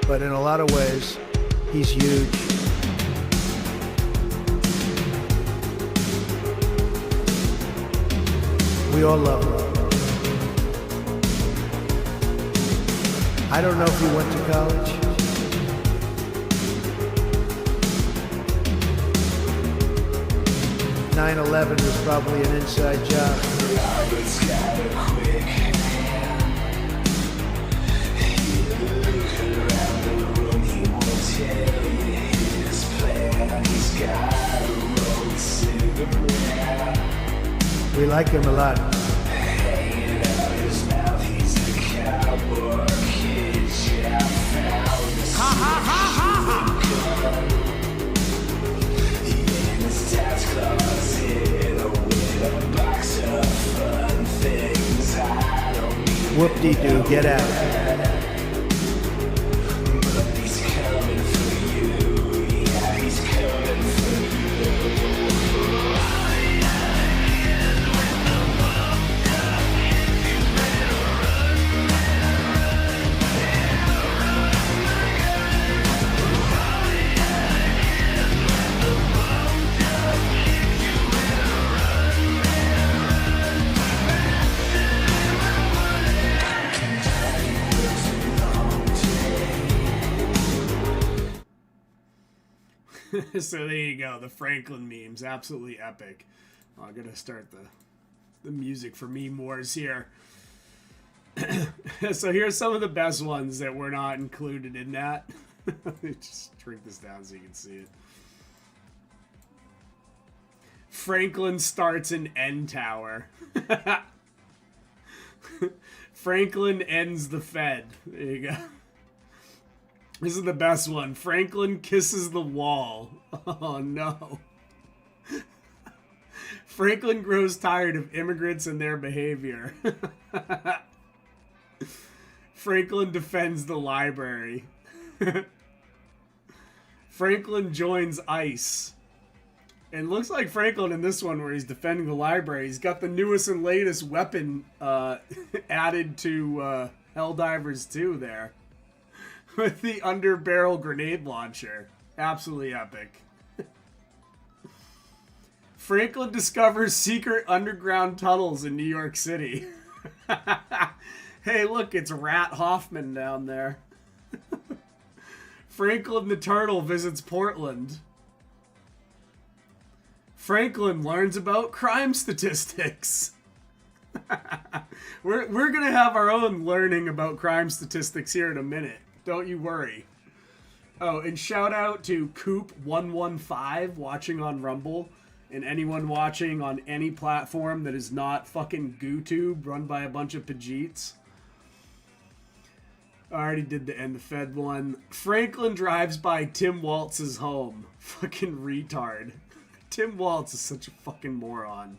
but in a lot of ways, he's huge. We all love him. I don't know if he went to college. "9/11 was probably an inside job. We like him a lot. Whoop-de-doo, get out. So there you go, the Franklin memes, absolutely epic. I'm gonna start the music for meme wars here. So here's some of the best ones that were not included in that. Let me just shrink this down so you can see it. Franklin starts an end tower. Franklin ends the Fed. There you go. This is the best one. Franklin kisses the wall. Oh no. Franklin grows tired of immigrants and their behavior. Franklin defends the library. Franklin joins ICE. And looks like Franklin in this one where he's defending the library. He's got the newest and latest weapon added to Helldivers 2 there. With the underbarrel grenade launcher. Absolutely epic. Franklin discovers secret underground tunnels in New York City. Hey, look, it's Rat Hoffman down there. Franklin the Turtle visits Portland. Franklin learns about crime statistics. We're going to have our own learning about crime statistics here in a minute. Don't you worry. Oh, and shout out to Coop115 watching on Rumble, and anyone watching on any platform that is not fucking GooTube run by a bunch of Pajeets. I already did the End the Fed one. Franklin drives by Tim Waltz's home. Fucking retard. Tim Waltz is such a fucking moron.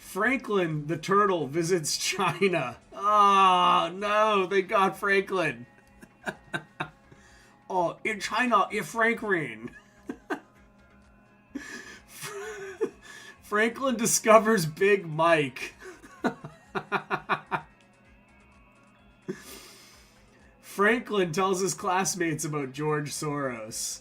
Franklin the turtle visits China. Oh, no. Thank God, Franklin. Oh, in China, it's Franklin. Franklin discovers Big Mike. Franklin tells his classmates about George Soros.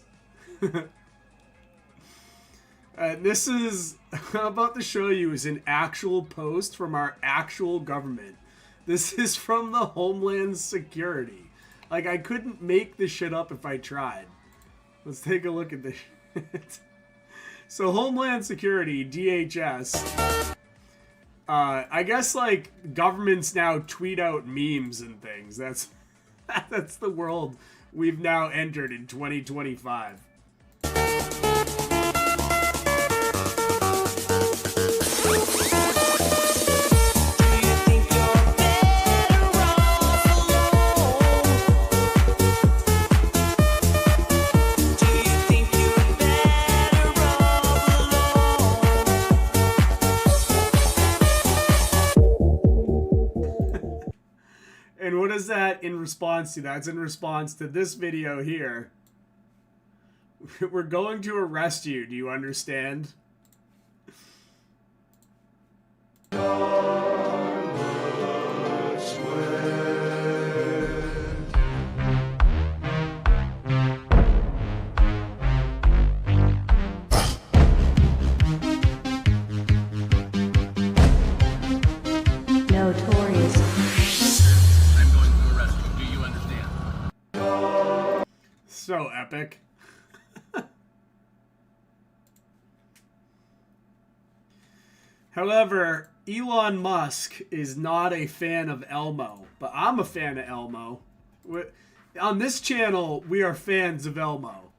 This is, I'm about to show you, is an actual post from our actual government. This is from the Homeland Security. Like, I couldn't make this shit up if I tried. Let's take a look at this shit. So, Homeland Security, DHS. I guess, like, governments now tweet out memes and things. That's the world we've now entered in 2025. And what is that in response to? That's in response to this video here. We're going to arrest you. Do you understand? So epic. However, Elon Musk is not a fan of Elmo, but I'm a fan of Elmo. On this channel, we are fans of Elmo.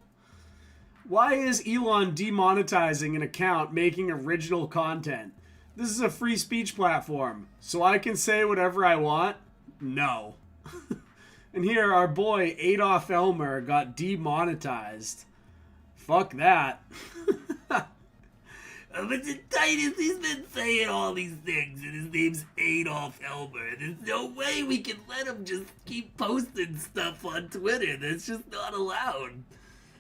Why is Elon demonetizing an account making original content? This is a free speech platform, so I can say whatever I want? No. And here, our boy Adolf Elmer got demonetized. Fuck that. But the Titus, he's been saying all these things, and his name's Adolf Elmer. There's no way we can let him just keep posting stuff on Twitter. That's just not allowed.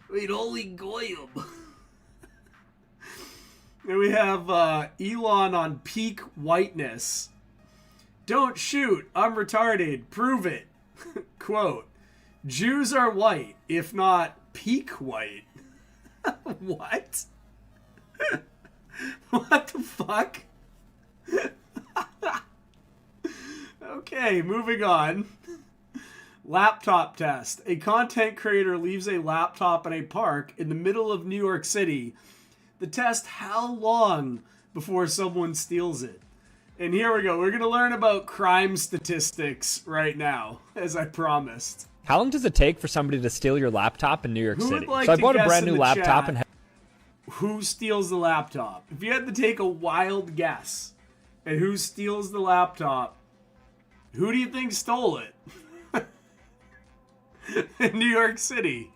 I mean, holy goyim. And we have Elon on peak whiteness. Don't shoot. I'm retarded. Prove it. Quote, Jews are white, if not peak white. What? What the fuck? Okay, moving on. Laptop test. A content creator leaves a laptop in a park in the middle of New York City. The test, how long before someone steals it? And here we go. We're going to learn about crime statistics right now, as I promised. How long does it take for somebody to steal your laptop in New York City? Like so I bought a guess brand in new the laptop chat and who steals the laptop? If you had to take a wild guess at who steals the laptop, who do you think stole it? In New York City.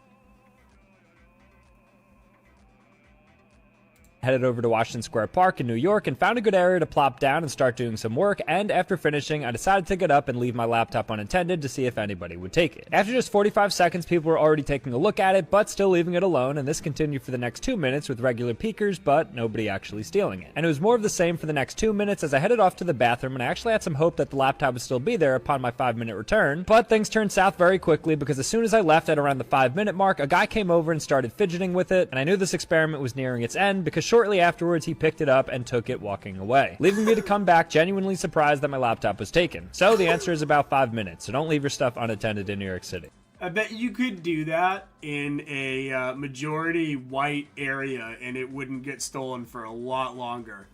headed over to Washington Square Park in New York and found a good area to plop down and start doing some work, and after finishing, I decided to get up and leave my laptop unattended to see if anybody would take it. After just 45 seconds, people were already taking a look at it, but still leaving it alone, and this continued for the next 2 minutes with regular peekers, but nobody actually stealing it. And it was more of the same for the next 2 minutes as I headed off to the bathroom, and I actually had some hope that the laptop would still be there upon my 5-minute return, but things turned south very quickly because as soon as I left at around the 5-minute mark, a guy came over and started fidgeting with it, and I knew this experiment was nearing its end because shortly afterwards he picked it up and took it walking away, leaving me to come back genuinely surprised that my laptop was taken. So the answer is about 5 minutes, so don't leave your stuff unattended in New York City. I bet you could do that in a majority white area and it wouldn't get stolen for a lot longer.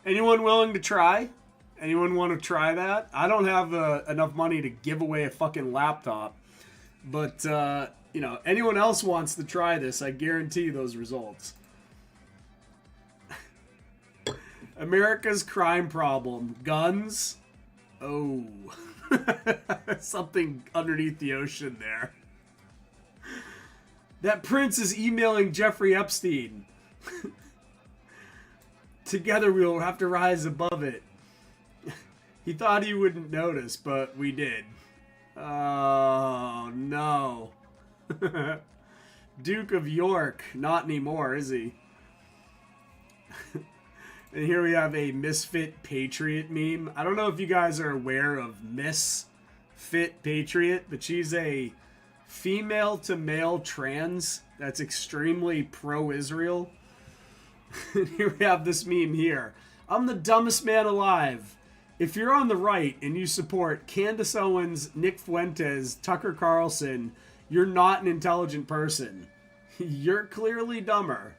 Anyone willing to try? Anyone want to try that? I don't have enough money to give away a fucking laptop, but you know, anyone else wants to try this, I guarantee you those results. America's crime problem. Guns? Oh. Something underneath the ocean there. That prince is emailing Jeffrey Epstein. Together we will have to rise above it. He thought he wouldn't notice, but we did. Oh, no. Duke of York. Not anymore, is he? And here we have a Misfit Patriot meme. I don't know if you guys are aware of Misfit Patriot, but she's a female to male trans that's extremely pro-Israel. And here we have this meme here. I'm the dumbest man alive. If you're on the right and you support Candace Owens, Nick Fuentes, Tucker Carlson, you're not an intelligent person. You're clearly dumber.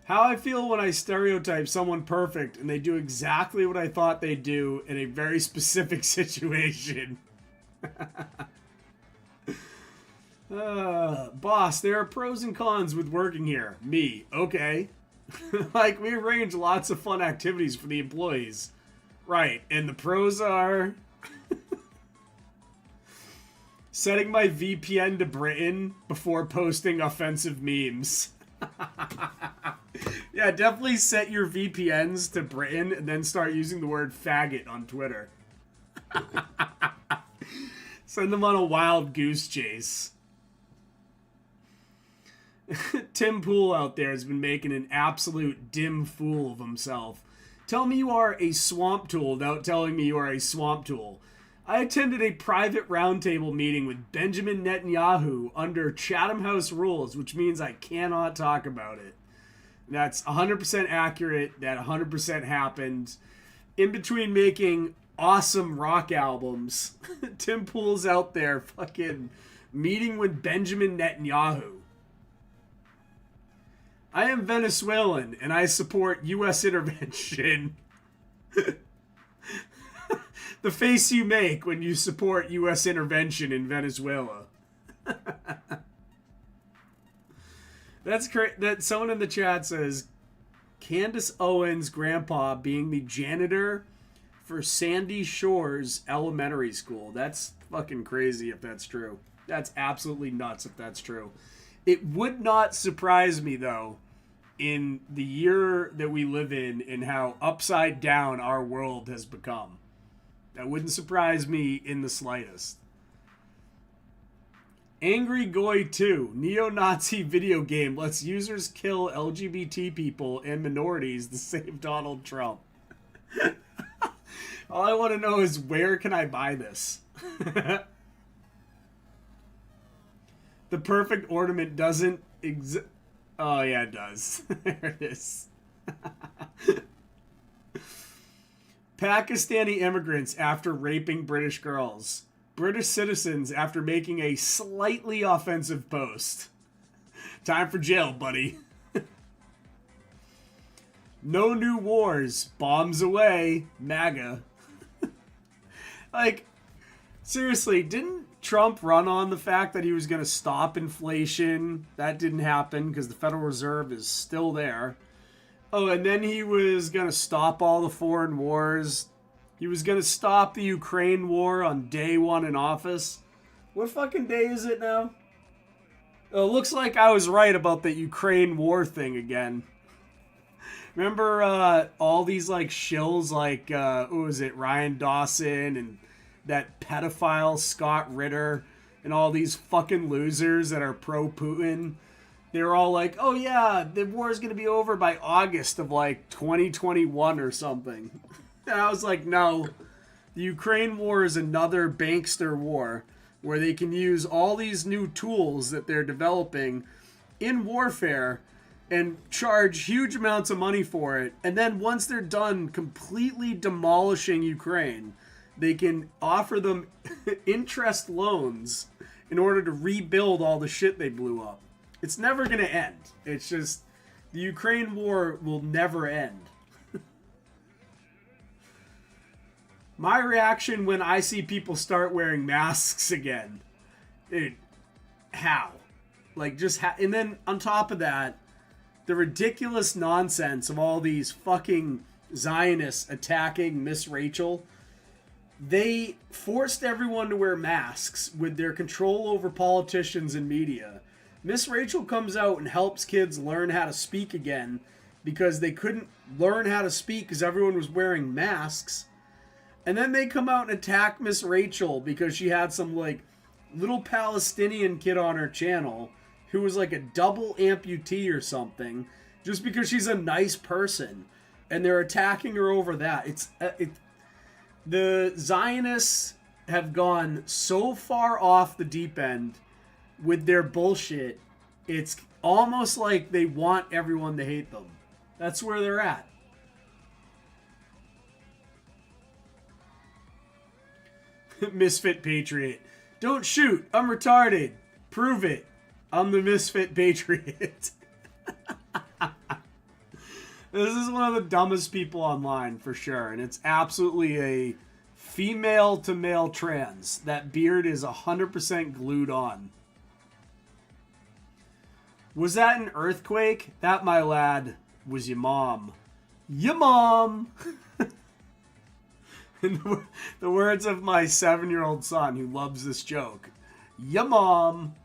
How I feel when I stereotype someone perfect and they do exactly what I thought they'd do in a very specific situation. Boss, there are pros and cons with working here. Me, okay. Like, we arrange lots of fun activities for the employees. Right, and the pros are... setting my VPN to Britain before posting offensive memes. Yeah, definitely set your VPNs to Britain and then start using the word faggot on Twitter. Send them on a wild goose chase. Tim Pool out there has been making an absolute dim fool of himself. Tell me you are a swamp tool without telling me you are a swamp tool. I attended a private roundtable meeting with Benjamin Netanyahu under Chatham House rules, which means I cannot talk about it. That's 100% accurate. That 100% happened. In between making awesome rock albums, Tim Pool's out there fucking meeting with Benjamin Netanyahu. I am Venezuelan and I support U.S. intervention. The face you make when you support U.S. intervention in Venezuela. That's great. That someone in the chat says Candace Owens' grandpa being the janitor for Sandy Shores Elementary School. That's fucking crazy if that's true. That's absolutely nuts if that's true. It would not surprise me, though, in the year that we live in and how upside down our world has become. That wouldn't surprise me in the slightest. Angry Goy 2, neo-Nazi video game lets users kill LGBT people and minorities to save Donald Trump. All I want to know is where can I buy this? The perfect ornament doesn't exist. Oh yeah, it does. There it is. Pakistani immigrants after raping British girls. British citizens after making a slightly offensive post. Time for jail, buddy. No new wars. Bombs away. MAGA. Like, seriously, didn't Trump run on the fact that he was going to stop inflation? That didn't happen because the Federal Reserve is still there. Oh, and then he was going to stop all the foreign wars. He was going to stop the Ukraine war on day one in office. What fucking day is it now? Oh, it looks like I was right about the Ukraine war thing again. Remember all these like shills like, who was it, Ryan Dawson and that pedophile Scott Ritter and all these fucking losers that are pro-Putin? They were all like, oh yeah, the war is going to be over by August of like 2021 or something. And I was like, no, the Ukraine war is another bankster war where they can use all these new tools that they're developing in warfare and charge huge amounts of money for it. And then once they're done completely demolishing Ukraine, they can offer them interest loans in order to rebuild all the shit they blew up. It's never going to end. It's just the Ukraine war will never end. My reaction when I see people start wearing masks again, dude, how? Like, just and then on top of that, the ridiculous nonsense of all these fucking Zionists attacking Miss Rachel. They forced everyone to wear masks with their control over politicians and media. Miss Rachel comes out and helps kids learn how to speak again, because they couldn't learn how to speak because everyone was wearing masks. And then they come out and attack Miss Rachel because she had some like little Palestinian kid on her channel who was like a double amputee or something, just because she's a nice person, and they're attacking her over that. The Zionists have gone so far off the deep end with their bullshit. It's almost like they want everyone to hate them. That's where they're at. Misfit Patriot. Don't shoot. I'm retarded. Prove it. I'm the Misfit Patriot. This is one of the dumbest people online, for sure. And it's absolutely a female to male trans. That beard is 100% glued on. Was that an earthquake? That, my lad, was your mom. Your mom! In the words of my 7-year-old son who loves this joke. Your mom!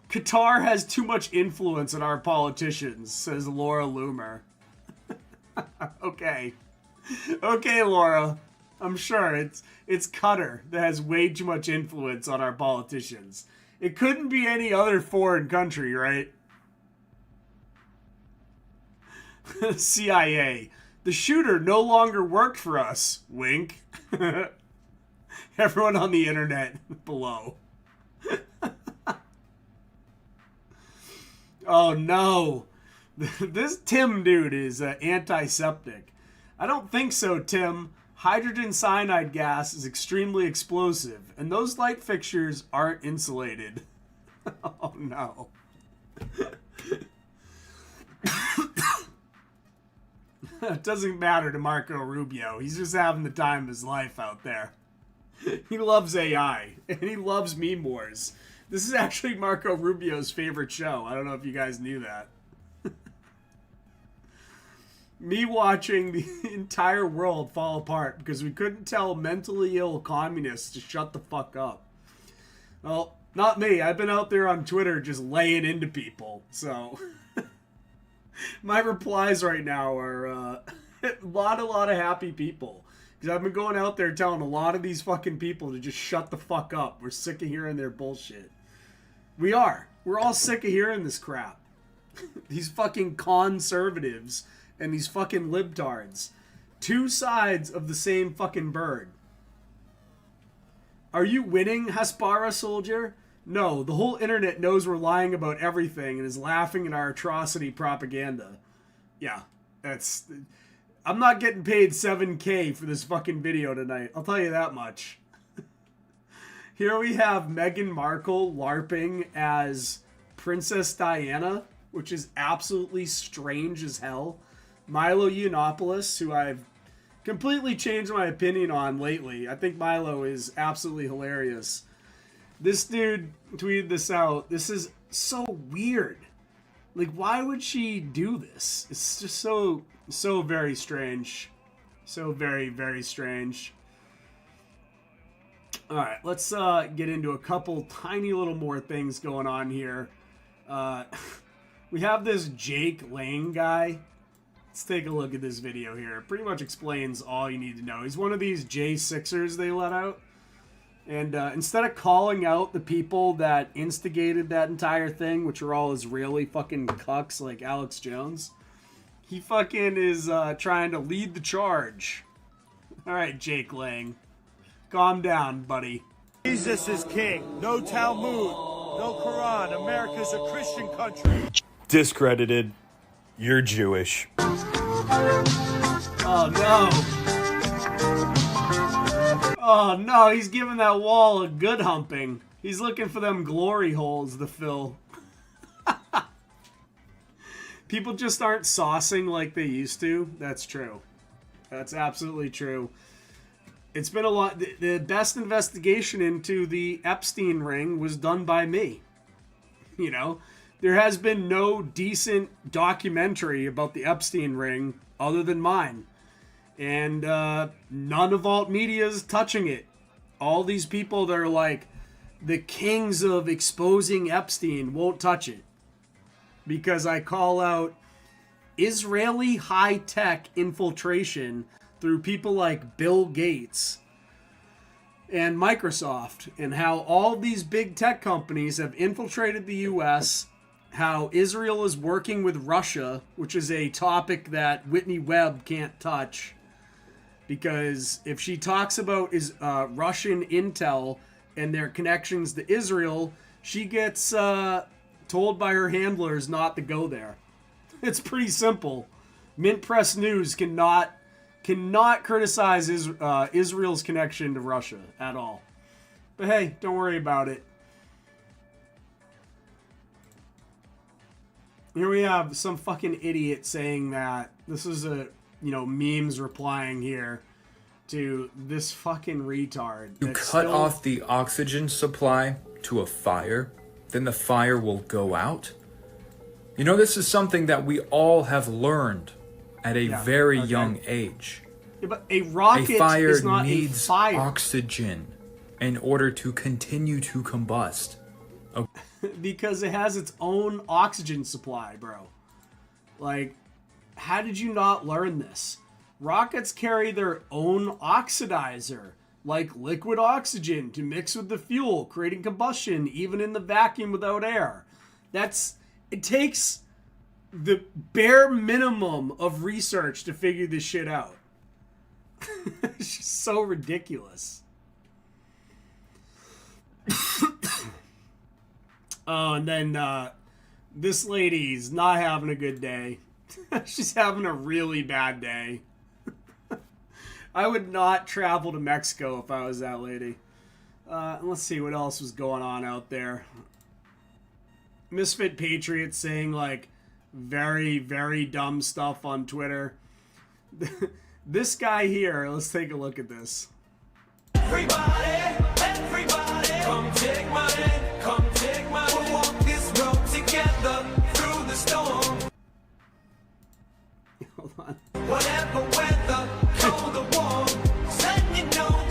Qatar has too much influence in our politicians, says Laura Loomer. Okay. Okay, Laura. I'm sure it's Qatar that has way too much influence on our politicians. It couldn't be any other foreign country, right? CIA. The shooter no longer worked for us. Wink. Everyone on the internet below. Oh no. This Tim dude is antiseptic. I don't think so, Tim. Hydrogen cyanide gas is extremely explosive, and those light fixtures aren't insulated. Oh no. It doesn't matter to Marco Rubio. He's just having the time of his life out there. He loves AI, and he loves meme wars. This is actually Marco Rubio's favorite show. I don't know if you guys knew that. Me watching the entire world fall apart because we couldn't tell mentally ill communists to shut the fuck up. Well, not me. I've been out there on Twitter just laying into people, so... My replies right now are a lot of happy people. Because I've been going out there telling a lot of these fucking people to just shut the fuck up. We're sick of hearing their bullshit. We are. We're all sick of hearing this crap. These fucking conservatives and these fucking libtards. Two sides of the same fucking bird. Are you winning, Haspara soldier? No, the whole internet knows we're lying about everything and is laughing at our atrocity propaganda. Yeah, that's... I'm not getting paid $7K for this fucking video tonight. I'll tell you that much. Here we have Meghan Markle LARPing as Princess Diana, which is absolutely strange as hell. Milo Yiannopoulos, who I've completely changed my opinion on lately. I think Milo is absolutely hilarious. This dude tweeted this out. This is so weird. Like, why would she do this? It's just so very strange. So very, very strange. All right, let's get into a couple tiny little more things going on here. We have this Jake Lang guy. Let's take a look at this video here. It pretty much explains all you need to know. He's one of these J6ers they let out. And instead of calling out the people that instigated that entire thing, which are all Israeli fucking cucks like Alex Jones, he fucking is trying to lead the charge. All right, Jake Lang. Calm down, buddy. Jesus is king. No Talmud. No Quran. America's a Christian country. Discredited. You're Jewish. Oh, no. Oh no, he's giving that wall a good humping. He's looking for them glory holes to fill. People just aren't saucing like they used to. That's true. That's absolutely true. It's been a lot. The best investigation into the Epstein ring was done by me. You know, there has been no decent documentary about the Epstein ring other than mine. And none of alt media is touching it. All these people that are like the kings of exposing Epstein won't touch it. because I call out Israeli high-tech infiltration through people like Bill Gates and Microsoft, and how all these big tech companies have infiltrated the U.S., how Israel is working with Russia, which is a topic that Whitney Webb can't touch, because if she talks about Russian intel and their connections to Israel, she gets told by her handlers not to go there. It's pretty simple. Mint Press News cannot criticize Israel's connection to Russia at all. But hey, don't worry about it. Here we have some fucking idiot saying that this is memes replying here to this fucking retard. You cut off the oxygen supply to a fire, then the fire will go out. You know, this is something that we all have learned at a very young age. Yeah, but a rocket is not needs a fire. Oxygen in order to continue to combust. Okay. Because it has its own oxygen supply, bro. Like, how did you not learn this? Rockets carry their own oxidizer, like liquid oxygen, to mix with the fuel, creating combustion even in the vacuum without air. It takes the bare minimum of research to figure this shit out. It's just so ridiculous. Oh, and then this lady's not having a good day. She's having a really bad day. I would not travel to Mexico if I was that lady. Let's see what else was going on out there. Misfit Patriots saying, like, very, very dumb stuff on Twitter. This guy here, let's take a look at this. Everybody, come take my hand, come take my hand. We'll walk this road together through the storm. Hold on. Whatever weather, cold or warm, let you know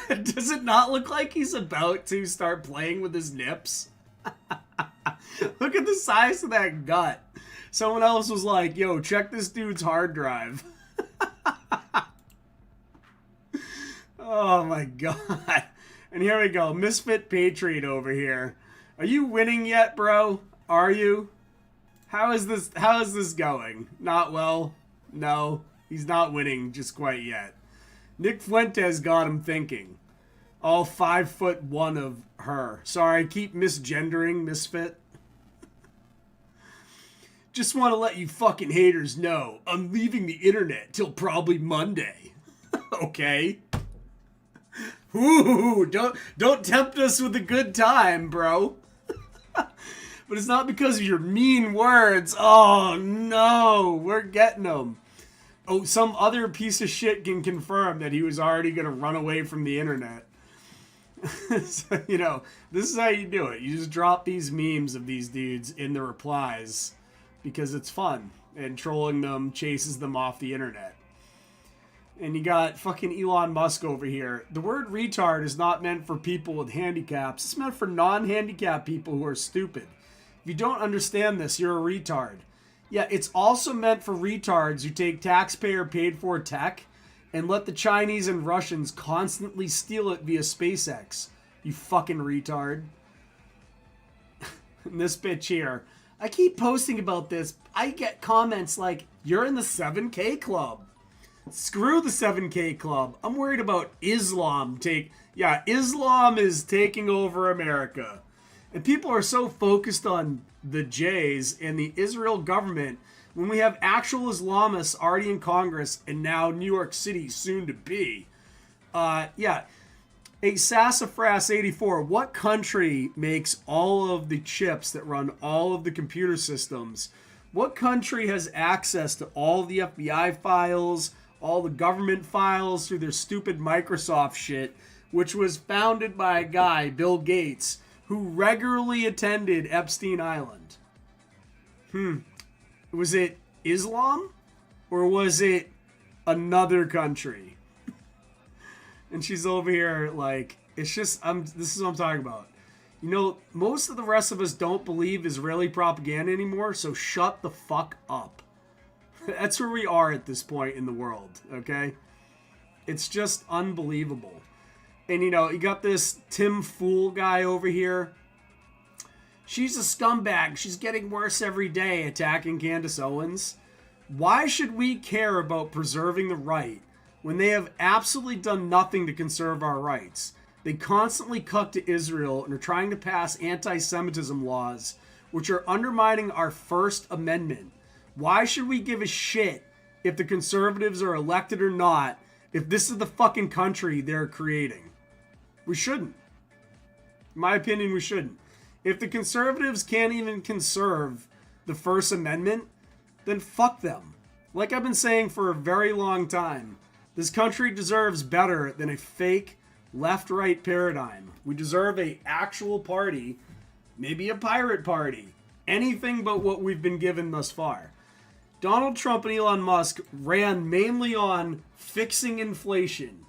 that. Does it not look like he's about to start playing with his nips? Look at the size of that gut. Someone else was like, yo, check this dude's hard drive. Oh my god. And here we go. Misfit Patriot over here. Are you winning yet, bro? Are you? How is this going? Not well? No. He's not winning just quite yet. Nick Fuentes got him thinking. All 5'1" of her. Sorry, I keep misgendering Misfit. Just want to let you fucking haters know I'm leaving the internet till probably Monday. Okay. Ooh, don't tempt us with a good time, bro. But it's not because of your mean words. Oh no, we're getting them. Oh, some other piece of shit can confirm that he was already gonna run away from the internet. So, this is how you do it. You just drop these memes of these dudes in the replies because it's fun, and trolling them chases them off the internet. And you got fucking Elon Musk over here. The word retard is not meant for people with handicaps. It's meant for non-handicapped people who are stupid. If you don't understand this, you're a retard. Yeah, it's also meant for retards who take taxpayer-paid-for tech and let the Chinese and Russians constantly steal it via SpaceX. You fucking retard. And this bitch here. I keep posting about this. I get comments like, you're in the 7K club. Screw the 7K club. I'm worried about Islam. Islam is taking over America. And people are so focused on the Jays and the Israel government when we have actual Islamists already in Congress and now New York City soon to be. A Sassafras 84, what country makes all of the chips that run all of the computer systems? What country has access to all the FBI files, all the government files through their stupid Microsoft shit, which was founded by a guy, Bill Gates, who regularly attended Epstein Island? Was it Islam? Or was it another country? And she's over here like, it's just, this is what I'm talking about. You know, most of the rest of us don't believe Israeli propaganda anymore, so shut the fuck up. That's where we are at this point in the world, okay? It's just unbelievable. And, you know, you got this Tim Fool guy over here. She's a scumbag. She's getting worse every day, attacking Candace Owens. Why should we care about preserving the right when they have absolutely done nothing to conserve our rights? They constantly cut to Israel and are trying to pass anti-Semitism laws, which are undermining our First Amendment. Why should we give a shit if the conservatives are elected or not, if this is the fucking country they're creating? We shouldn't. In my opinion, we shouldn't. If the conservatives can't even conserve the First Amendment, then fuck them. Like I've been saying for a very long time, this country deserves better than a fake left-right paradigm. We deserve an actual party, maybe a pirate party, anything but what we've been given thus far. Donald Trump and Elon Musk ran mainly on fixing inflation.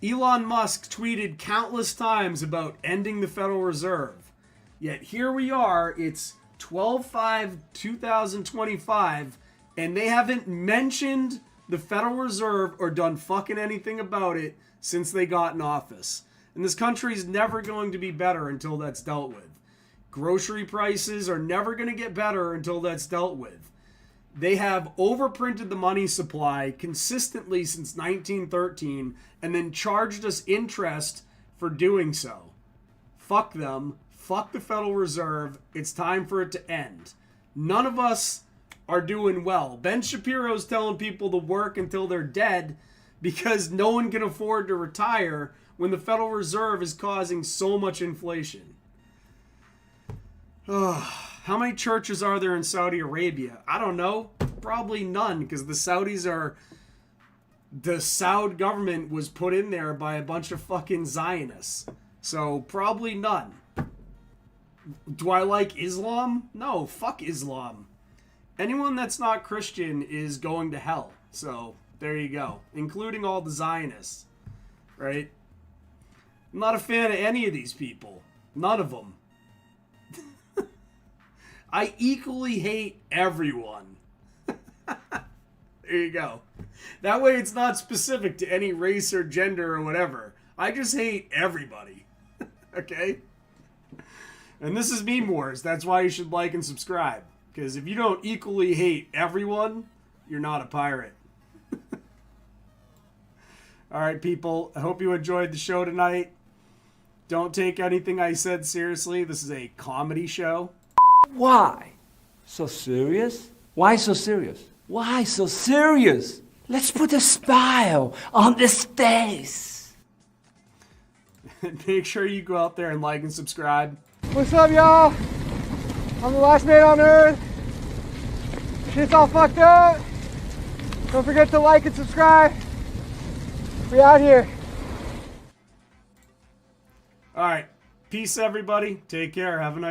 Elon Musk tweeted countless times about ending the Federal Reserve. Yet here we are, it's 12/5/2025, and they haven't mentioned the Federal Reserve or done fucking anything about it since they got in office. And this country's never going to be better until that's dealt with. Grocery prices are never going to get better until that's dealt with. They have overprinted the money supply consistently since 1913 and then charged us interest for doing so. Fuck them. Fuck the Federal Reserve. It's time for it to end. None of us are doing well. Ben Shapiro's telling people to work until they're dead because no one can afford to retire when the Federal Reserve is causing so much inflation. How many churches are there in Saudi Arabia? I don't know. Probably none, because the Saud government was put in there by a bunch of fucking Zionists. So probably none. Do I like Islam? No, fuck Islam. Anyone that's not Christian is going to hell. So there you go. Including all the Zionists. Right? I'm not a fan of any of these people. None of them. I equally hate everyone. There you go. That way it's not specific to any race or gender or whatever. I just hate everybody. Okay? And this is Meme Wars. That's why you should like and subscribe. Because if you don't equally hate everyone, you're not a pirate. Alright, people. I hope you enjoyed the show tonight. Don't take anything I said seriously. This is a comedy show. Why? So serious? Why so serious? Why so serious? Let's put a smile on this face. Make sure you go out there and like and subscribe. What's up, y'all? I'm the last man on Earth. Shit's all fucked up. Don't forget to like and subscribe. We out here. Alright. Peace, everybody. Take care. Have a nice